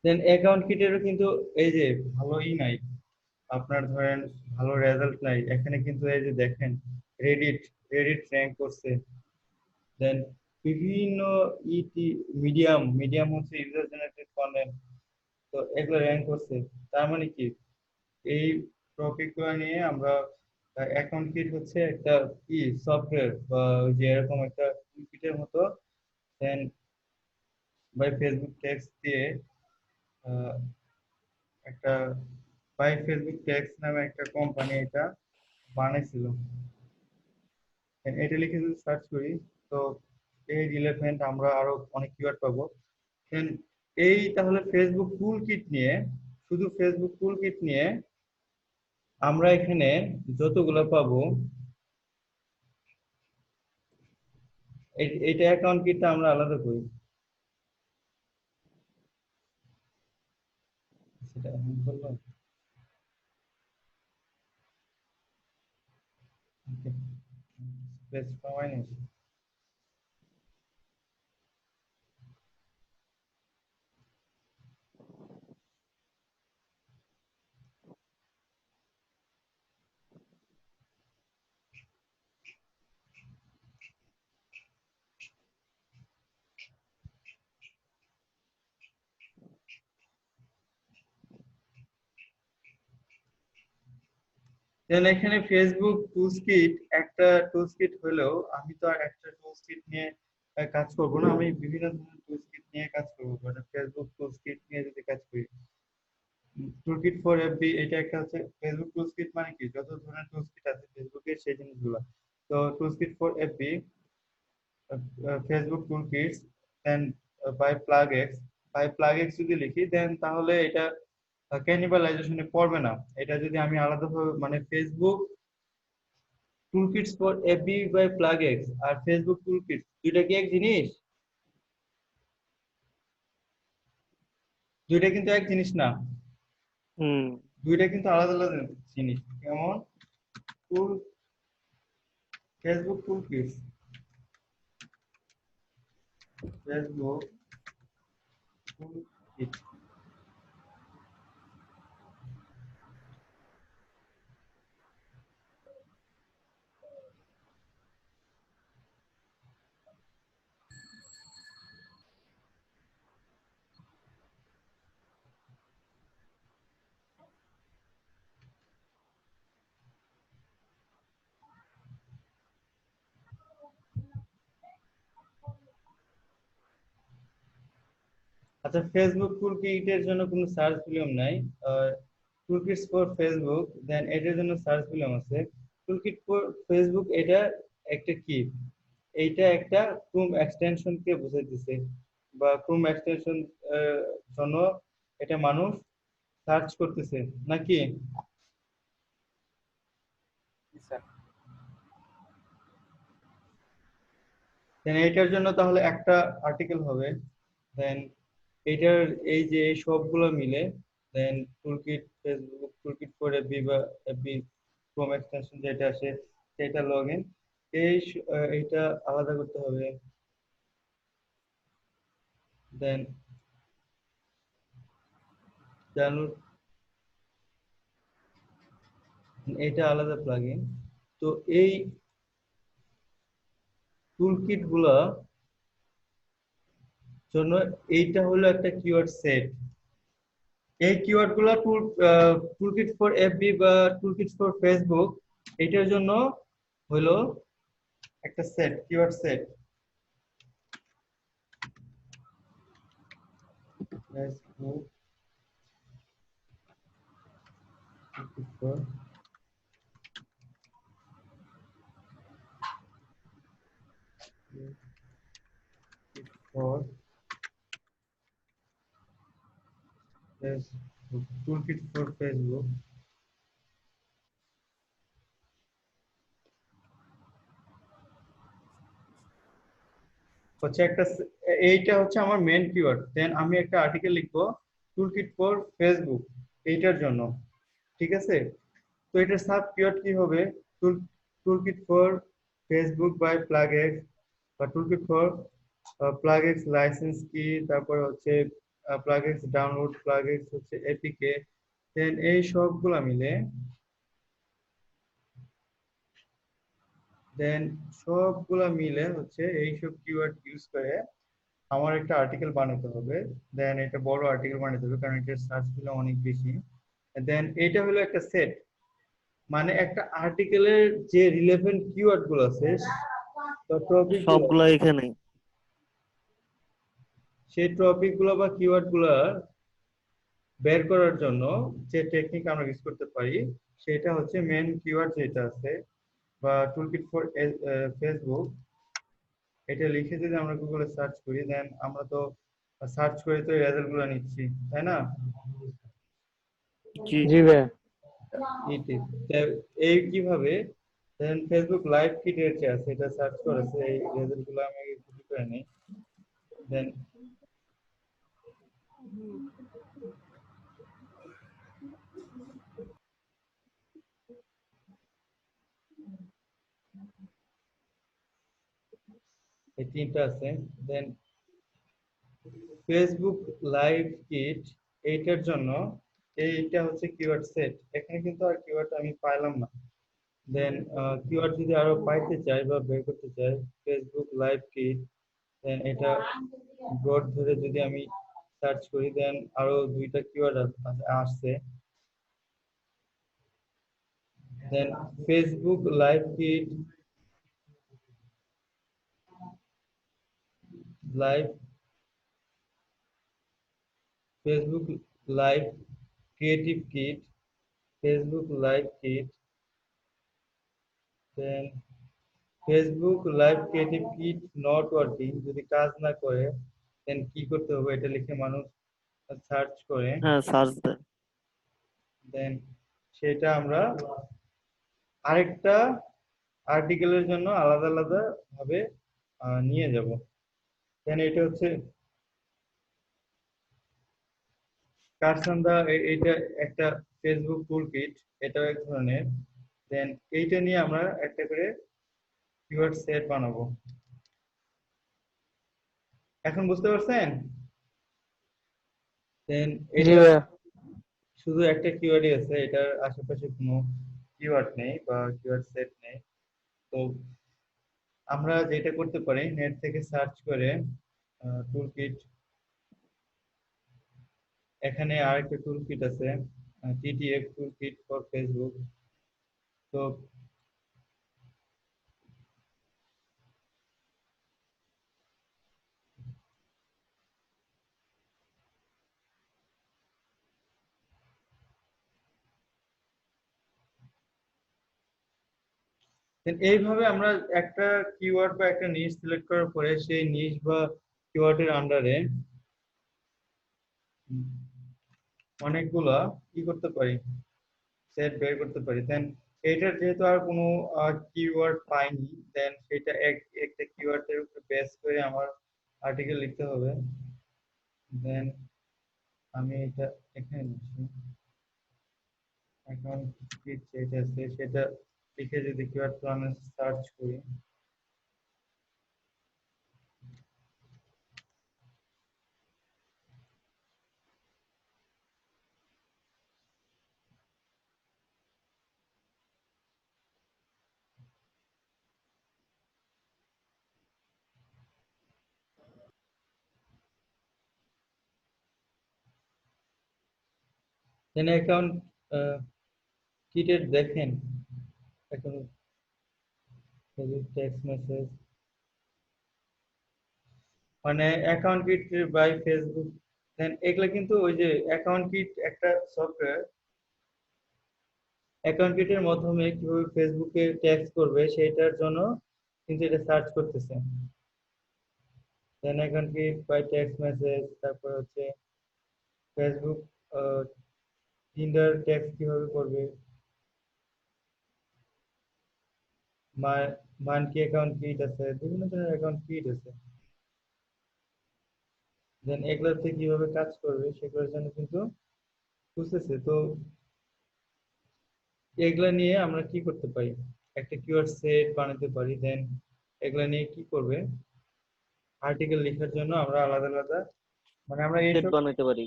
দেন অ্যাকাউন্ট কিটেরও কিন্তু এই যে ভালোই নাই, আপনার ধরেন ভালো রেজাল্ট নাই এখানে, কিন্তু এই যে দেখেন রেডিট রেডিট র্যাঙ্ক করছে। দেন বিভিন্ন ইটি মিডিয়াম মিডিয়াম হচ্ছে ইউজার জেনারেটেড কন্টেন্ট, তো এগুলো র্যাঙ্ক করছে। তার মানে কি এই টপিকগুলো নিয়ে আমরা অ্যাকাউন্ট কিট হচ্ছে একটা কি সফটওয়্যার বা ওই যে এরকম একটা কিটের মতো। দেন বাই ফেসবুক ট্যাগস দিয়ে আহ, একটা বাই ফেসবুক ট্যাগস নামে একটা কোম্পানি এটা বানাইছিল। এটা লিখে যদি সার্চ করি তো এই রিলেভেন্ট আমরা আরো অনেক কিওয়ার্ড পাবো। দেন এই তাহলে ফেসবুক টুল কিট নিয়ে, শুধু ফেসবুক টুল কিট নিয়ে আমরা এখানে যতগুলো পাবো, এইটা অ্যাকাউন্ট কিটটা আমরা আলাদা করি। সেটা এখন করলাম। স্পেস কমাই নিই। দেন এখানে ফেসবুক টুলস কিট একটা টুলস কিট হলেও আমি তো আর একটা টুলস কিট নিয়ে কাজ করব না, আমি বিভিন্ন ধরনের টুলস কিট নিয়ে কাজ করব। মানে ফেসবুক টুলস কিট নিয়ে যদি কাজ করি, টুলকিট ফর এফবি এটা একটা হচ্ছে ফেসবুক টুলস কিট, মানে কি যত ধরনের টুলস কিট আছে ফেসবুকের সেই জিনিসগুলো। তো tools kit for FB, Facebook tool kits, then by PlugX, by PlugX যদি লিখি দেন তাহলে এটা ক্যানিবালাইজেশনে পড়বে না। এটা যদি আমি আলাদাভাবে মানে Facebook toolkits for FB by Plugex আর ফেসবুক টুলকিটস দুইটা কি এক জিনিস? দুইটা কিন্তু এক জিনিস না, হুম। দুইটা কিন্তু আলাদা আলাদা জিনিস। কেমন? টুল ফেসবুক টুলকিটস, ফেসবুক টুলকিট, আচ্ছা ফেসবুক টুলকিটের জন্য কোনো সার্চ ভলিউম নাই। টুলকিটস ফর ফেসবুক দেন এটার জন্য সার্চ ভলিউম আছে। টুলকিট ফর ফেসবুক এটা একটা কি, এইটা একটা ক্রোম এক্সটেনশন কে বোঝাইতেছে, বা ক্রোম এক্সটেনশন জন্য এটা মানুষ সার্চ করতেছে নাকি? দেন এটার জন্য তাহলে একটা আর্টিকেল হবে। দেন এটার এই যে এই সবগুলো মিলে then toolkit Facebook toolkit for FB বা এফবি ক্রোম এক্সটেনশন যেটা আসে সেটা লগ ইন, এইটা আলাদা করতে হবে। দেন ডাউনলোড, এটা আলাদা প্লাগইন। তো এই টুলকিট গুলা জন্য এইটা হলো একটা কিওয়ার্ড সেট। এই কিওয়ার্ড গুলা টুলকিট ফর এফবি বা টুলকিট ফর ফেসবুক এটার জন্য হলো একটা set, keyword set. Facebook toolkit for Facebook, toolkit for Facebook হচ্ছে একটা এইটা হচ্ছে আমার মেন কিওয়ার্ড। দেন আমি একটা আর্টিকেল লিখবো টুলকিট ফর ফেসবুক এইটার জন্য, ঠিক আছে? তো এটার সাব কিওয়ার্ড কি হবে? Tool toolkit for Facebook by Plugex, বা toolkit for Plugex license কি, তারপর হচ্ছে প্লাগইনস ডাউনলোড, প্লাগইনস হচ্ছে এপিকে, দেন এই সবগুলা মিলে হচ্ছে এইসব কিওয়ার্ড ইউজ করে আমার একটা আর্টিকেল বানাতে হবে। দেন এটা বড় আর্টিকেল বানাতে হবে কারণ এটার সার্চ দিলে অনেক বেশি। দেন এটা হলো একটা সেট, মানে একটা আর্টিকেলের যে রিলেভেন্ট কিওয়ার্ড গুলো আছে বা টপিক গুলো, সবগুলা এখানে। সেই টপিক গুলো বা কিওয়ার্ড গুলো বের করার জন্য যে টেকনিক আমরা ইউজ করতে পারি সেটা হচ্ছে মেন কিওয়ার্ড যেটা আছে বা টুলকিট ফর ফেসবুক। এটা লিখে যদি আমরা গুগলে সার্চ করি, দেন আমরা তো সার্চ করে তো রেজাল্ট গুলো নিচ্ছি, তাই না? জি জি ভাইয়া। এই কিভাবে দেন ফেসবুক লাইভ কিটের যে আছে এটা সার্চ করেছে, এই রেজাল্ট গুলো আমি কপি করে নিই। দেন এই তিনটা আছে। দেন ফেসবুক লাইভ কিট এইটার জন্য এইটা হচ্ছে কিওয়ার্ড সেট। এখানে কিন্তু আর কিওয়ার্ড আমি পাইলাম না। দেন কিওয়ার্ড যদি আরো পাইতে চাই বা বের করতে চাই, ফেসবুক লাইভ কিট, দেন এটা ব্রড ধরে যদি আমি সার্চ করি, দেন আরো দুইটা কিওয়ার্ড আসছে। Then Facebook live kit, live Facebook live creative kit, Facebook live kit, then Facebook live creative kit not working, যদি কাজ না করে দেন কি করতে হবে এটা লিখে মানুষ সার্চ করে, হ্যাঁ, সার্চ দেন। দেন সেটা আমরা আরেকটা আর্টিকেলের জন্য আলাদা আলাদা ভাবে নিয়ে যাব। দেন এটা হচ্ছে কারসান্দা, এটা একটা ফেসবুক টুল কিট, এটাও এক ধরনের। দেন এইটা নিয়ে আমরা একটা করে কিওয়ার্ড সেট বানাবো। এখন বুঝতে পারছেন? দেন জি এটা ভাইয়া। শুধু একটা কিওয়ার্ডই আছে, এটার আশেপাশে কোনো কিওয়ার্ড নেই বা কিওয়ার্ড সেট নেই। তো আমরা যেটা করতে পারি, নেট থেকে সার্চ করে টুলকিট, এখানে আরেকটা টুলকিট আছে টিটিএফ টুলকিট ফর ফেসবুক। তো এইভাবে আমরা একটা কিওয়ার্ড বা একটা নিশ সিলেক্ট করার পরে সেই নিশ বা কিওয়ার্ডের আন্ডারে অনেকগুলা কি করতে পারি, সেট বের করতে পারি। দেন এটার যেহেতু আর কোনো কিওয়ার্ড পাইনি, দেন সেটা একটা কিওয়ার্ডের উপরে বেস করে আমার আর্টিকেল লিখতে হবে। দেন আমি এটা এখানে লিখছি, এখন যেটা আছে সেটা লিখে যদি কিওয়ার্ড প্ল্যানে সার্চ করি, দেন অ্যাকাউন্ট কিটের দেখেন এখন টেক্সট মেসেজ, মানে অ্যাকাউন্ট কিট বাই ফেসবুক। দেন এগুলা কিন্তু ওই যে অ্যাকাউন্ট কিট একটা সফটওয়্যার, অ্যাকাউন্ট কিটের মাধ্যমে কিভাবে ফেসবুকে ট্যাগ করবে সেটার জন্য কিন্তু এটা সার্চ করতেছে। Then account kit by text message, তারপর হচ্ছে ফেসবুক টিন্ডার ট্যাগ কিভাবে করবে, মানকি অ্যাকাউন্ট কিট আছে, বিভিন্ন ধরনের অ্যাকাউন্ট কিট আছে। দেন এগুলোতে কিভাবে কাজ করবে সেগুলোর জন্য কিন্তু খুঁজতেছে। তো এগুলা নিয়ে আমরা কি করতে পারি, একটা কিওয়ার্ড সেট বানাতে পারি। দেন এগুলা নিয়ে কি করবে, আর্টিকেল লেখার জন্য আমরা আলাদা আলাদা মানে আমরা হেড এইসব বানাইতে পারি।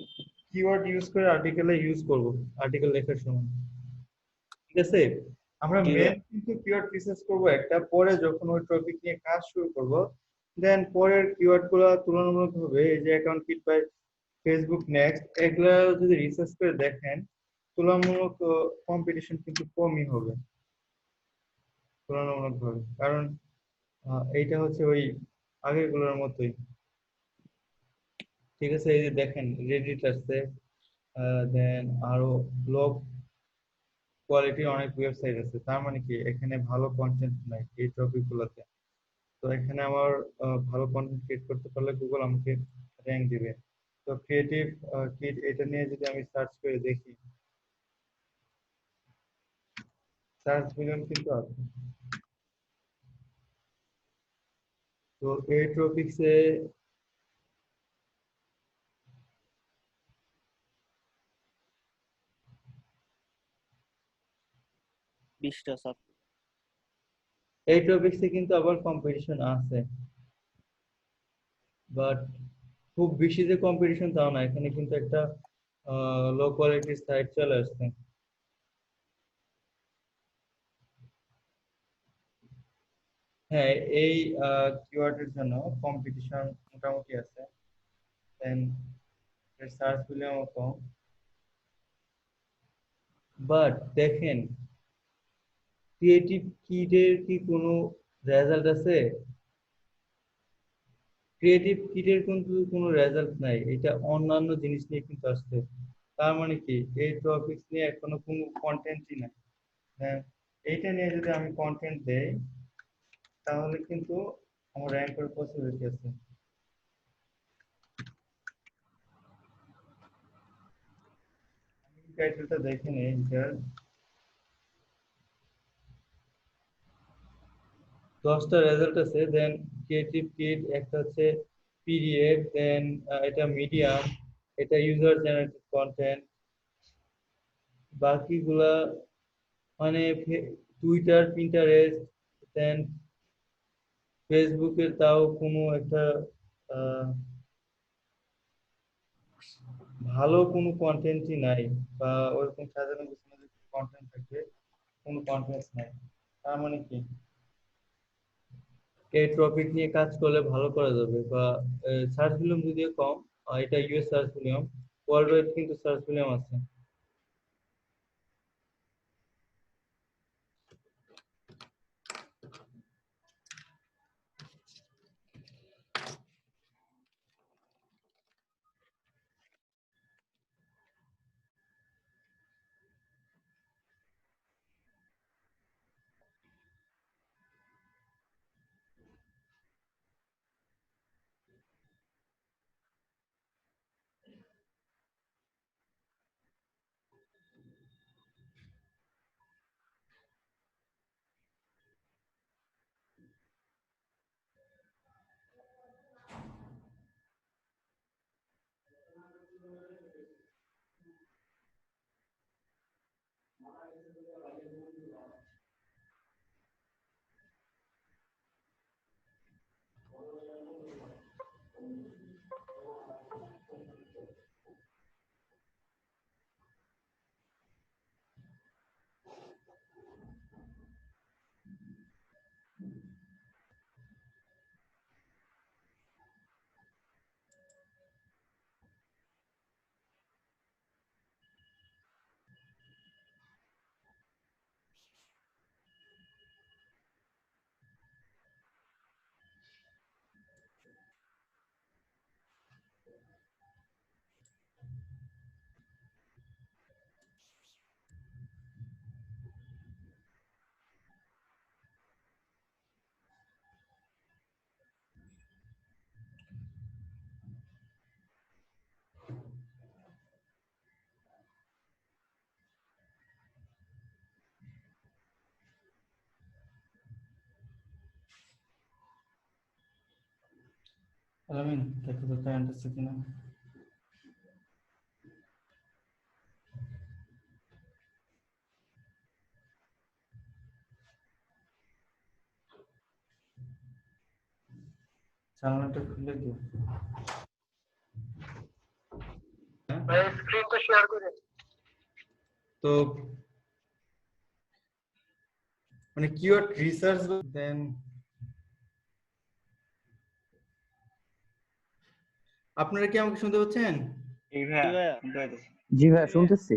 কিওয়ার্ড ইউজ করে আর্টিকেলে ইউজ করব, আর্টিকেল লেখার সময়। ঠিক আছে, আমরা জি মেন ভাইয়া। কিন্তু কিওয়ার্ড রিসার্চ করব একটা, পরে যখন ওই টপিক নিয়ে কাজ শুরু করব দেন পরের কিওয়ার্ড গুলো তুলনামূলকভাবে এই যে account kit by Facebook next এগুলা যদি রিসার্চ করে দেখেন তুলনামূলক কম্পিটিশন কিন্তু কমই হবে তুলনামূলকভাবে, কারণ এইটা হচ্ছে ওই আগের গুলোর মতোই। ঠিক আছে, এই যে দেখেন রেডিট আছে, দেন আরো লো কোয়ালিটির অনেক ওয়েবসাইট আছে, তার মানে কি এখানে ভালো কন্টেন্ট নাই এই টপিক গুলোতে। তো এখানে আমার ভালো কন্টেন্ট ক্রিয়েট করতে পারলে গুগল আমাকে র্যাঙ্ক দিবে। তো ক্রিয়েটিভ কিট এটা নিয়ে যদি আমি সার্চ করে দেখি, সার্চ মিলিয়ন কিন্তু আছে। তো এই টপিক্সে বিশটা স্যার। কিন্তু আবার কম্পিটিশন আছে, বাট খুব বেশি যে কম্পিটিশন তাও না, এখানে কিন্তু একটা লো কোয়ালিটির সাইট চলে আসছে। হ্যাঁ, এই কিওয়ার্ডের জন্য কম্পিটিশন মোটামুটি আছে, দেন সার্চ ভলিউমও কম। বাট দেখেন ক্রিয়েটিভ কিটের কি কোনো রেজাল্ট আছে? ক্রিয়েটিভ কিটের কিন্তু কোনো রেজাল্ট নাই, এটা অন্যান্য জিনিস নিয়ে কিন্তু আসছে। তার মানে কি এই টপিকস নিয়ে এখনো কোনো কন্টেন্টই নাই। হ্যাঁ, এইটা নিয়ে যদি আমি কন্টেন্ট দেই তাহলে কিন্তু আমার র্যাঙ্ক করার পসিবিলিটি আছে। টাইটেলটা দেখে নিই, এটার 10টা রেজাল্ট আছে, দেন ক্রিয়েটিভ কিট একটা হচ্ছে পিডিএফ, দেন এটা মিডিয়াম, এটা ইউজার জেনারেটেড কন্টেন্ট, বাকিগুলা মানে টুইটার, পিন্টারেস্ট, দেন ফেসবুকের তাও কোনো একটা আহ, ভালো কোনো কন্টেন্টই নাই, বা ওরকম সাজানো গোছানো কন্টেন্ট থাকবে, কোনো কন্টেন্ট নাই। তার মানে কি এই টপিক নিয়ে কাজ করলে ভালো করা যাবে, বা সার্চ ভলিউম যদিও কম, এটা US search volume, world wide কিন্তু সার্চ ভলিউম আছে। আলামিন দেখো তো কারেন্ট আছে কিনা। জানালাটা খুলে দিও। তো মানে কিওয়ার্ড রিসার্চ দেন আপনারা কি আমাকে শুনতে পাচ্ছেন? এই ভাইয়া শুনতে পাইতেছি। জি ভাই শুনতেছি।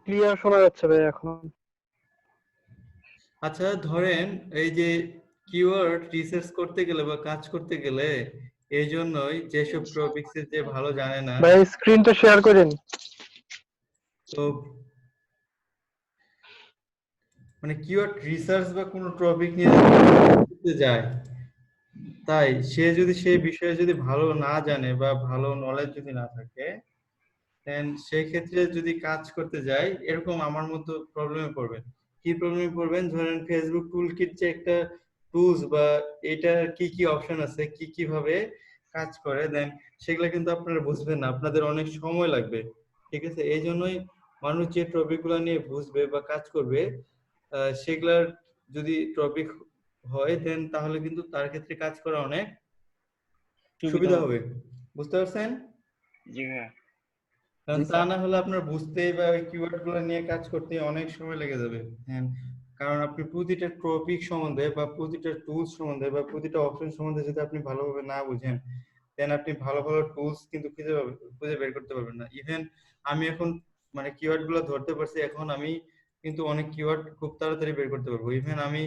ক্লিয়ার শোনা যাচ্ছে ভাই এখন। আচ্ছা ধরেন এই যে কিওয়ার্ড রিসার্চ করতে গেলে বা কাজ করতে গেলে এই জন্যই যেসব টপিকস যে ভালো জানে না, ভাই স্ক্রিনটা শেয়ার করেন। তো মানে কিওয়ার্ড রিসার্চ বা কোনো টপিক নিয়ে করতে যায়, তাই সে যদি সেই বিষয়ে যদি ভালো না জানে বা ভালো নলেজ যদি না থাকে, দেন সেই ক্ষেত্রে যদি কাজ করতে যায় এরকম আমার মতো প্রবলেমে পড়বেন। কি প্রবলেমে পড়বেন? ধরেন ফেসবুক টুল কিট যে একটা টুলস বা এটা কি কি অপশন আছে, কি কিভাবে কাজ করে, দেন সেগুলো কিন্তু আপনারা বুঝবেন না, আপনাদের অনেক সময় লাগবে। ঠিক আছে, এই জন্যই মানুষ যে টপিকগুলো নিয়ে বুঝবে বা কাজ করবে সেগুলার যদি টপিক হয় দেন তাহলে কিন্তু তার ক্ষেত্রে কাজ করা অনেক সুবিধা হবে। বুঝতে পারছেন? জি ভাইয়া। কারণ জি তা স্যার। না হলে আপনার বুঝতে বা ওই কিওয়ার্ড গুলো নিয়ে কাজ করতে অনেক সময় লেগে যাবে। হ্যাঁ, কারণ আপনি প্রতিটা টপিক সম্বন্ধে বা প্রতিটা টুলস সম্বন্ধে বা প্রতিটা অপশন সম্বন্ধে যদি আপনি ভালোভাবে না বুঝেন, দেন আপনি ভালো ভালো টুলস কিন্তু খুঁজে বের করতে পারবেন না। ইভেন আমি এখন মানে কিওয়ার্ড গুলো ধরতে পারছি, এখন আমি কিন্তু অনেক কিওয়ার্ড খুব তাড়াতাড়ি বের করতে পারবো। ইভেন আমি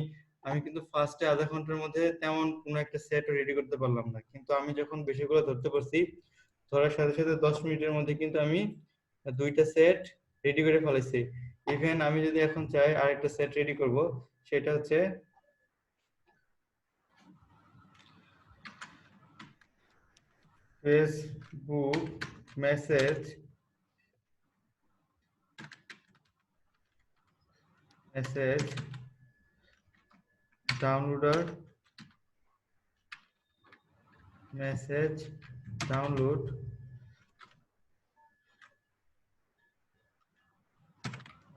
আমি কিন্তু ফার্স্টে আধা ঘন্টার মধ্যে তেমন কোনো একটা সেট রেডি করতে পারলাম না, কিন্তু আমি যখন বেশিগুলো ধরতে পারছি, ধরার সাথে সাথে 10 মিনিটের মধ্যে কিন্তু আমি দুইটা সেট রেডি করে ফেলেছি। ইভেন আমি যদি এখন চাই আরেকটা সেট রেডি করব, সেটা হচ্ছে Facebook message downloader message download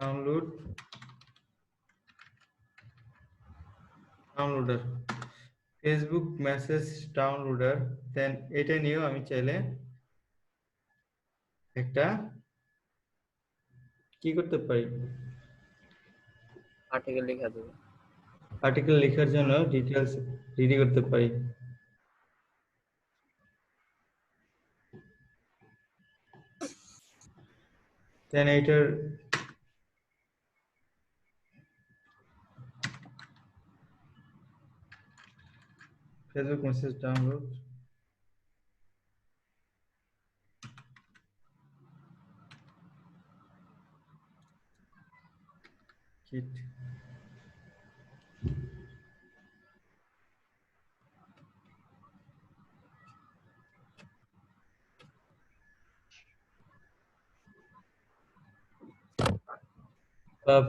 download downloader Facebook message downloader, then এটা নিয়েও আমি চাইলে একটা কি করতে পারি, আর্টিকেল লেখা যাবে। আর্টিকেল লেখার জন্য ডিটেলস রেডি করতে পারি। দেন এইটার Facebook message download kit,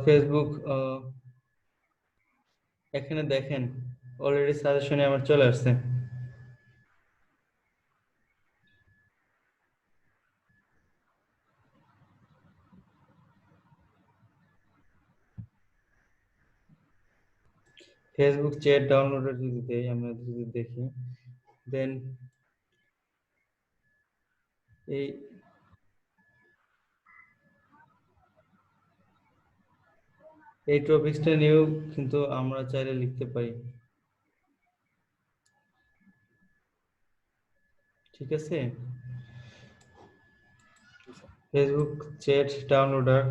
Facebook এখানে দেখেন অলরেডি সাজেশনে আমার চলে আসছে। ফেসবুক চ্যাট ডাউনলোডার যদি দেই, আমরা যদি দেখি, দেন এই এই টপিকসটা নিয়েও কিন্তু আমরা চাইলে লিখতে পারি। ঠিক আছে, ফেসবুক চ্যাট ডাউনলোডার,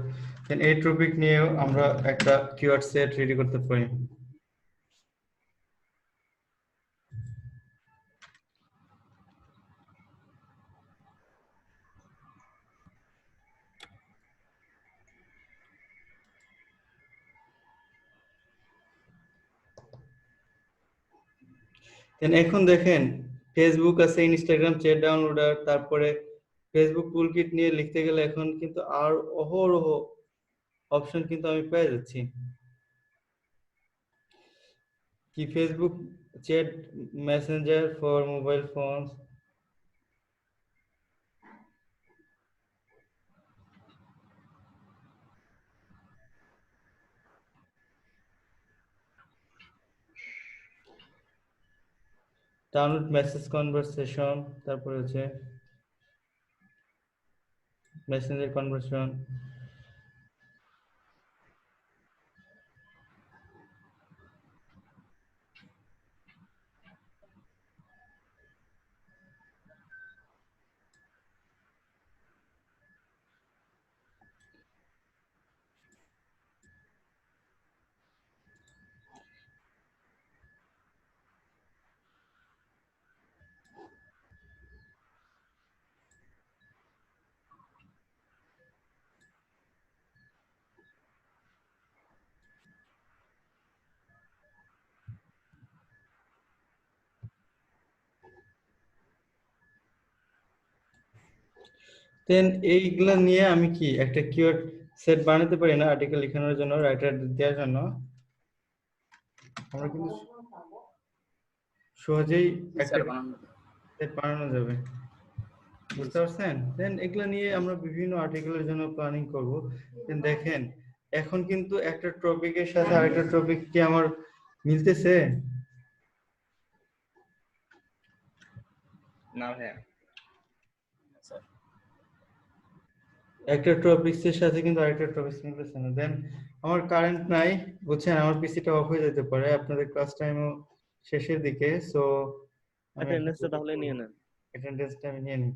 দেন এই টপিক নিয়েও আমরা একটা কিওয়ার্ড সেট রেডি করতে পারি। দেন এখন দেখেন ফেসবুক আছে, ইনস্টাগ্রাম চ্যাট ডাউনলোডার, তারপরে ফেসবুক টুলকিট নিয়ে লিখতে গেলে এখন কিন্তু আর অহরহ অপশন কিন্তু আমি পেয়ে যাচ্ছি। কি Facebook chat Messenger for mobile phone, download message conversation, তারপরে হচ্ছে মেসেঞ্জার কনভারসেশন। দেন এইগুলা নিয়ে আমি কি একটা কিওয়ার্ড সেট বানাতে পারি না আর্টিকেল লেখানোর জন্য, রাইটার দেওয়ার জন্য? আমরা কিন্তু সহজেই একটা সেট বানানো যাবে, বুঝতে পারছেন? দেন এগুলা নিয়ে আমরা বিভিন্ন আর্টিকেলের জন্য প্ল্যানিং করব। দেন দেখেন এখন কিন্তু একটা টপিকের সাথে আরেকটা টপিক কি আমার মিলতেছে? না ভাইয়া। একটা টপিক্সের সাথে কিন্তু আরেকটা টপিক্স মিলতেছে না। দেন আমার কারেন্ট নাই, বুঝছেন, আমার পিসিটা অফ হয়ে যেতে পারে আপনাদের ক্লাস টাইমও শেষের দিকে, সো অ্যাটেন্ডেন্সটা তাহলে নিয়ে নেন। অ্যাটেন্ডেন্সটা আমি নিয়ে নিই।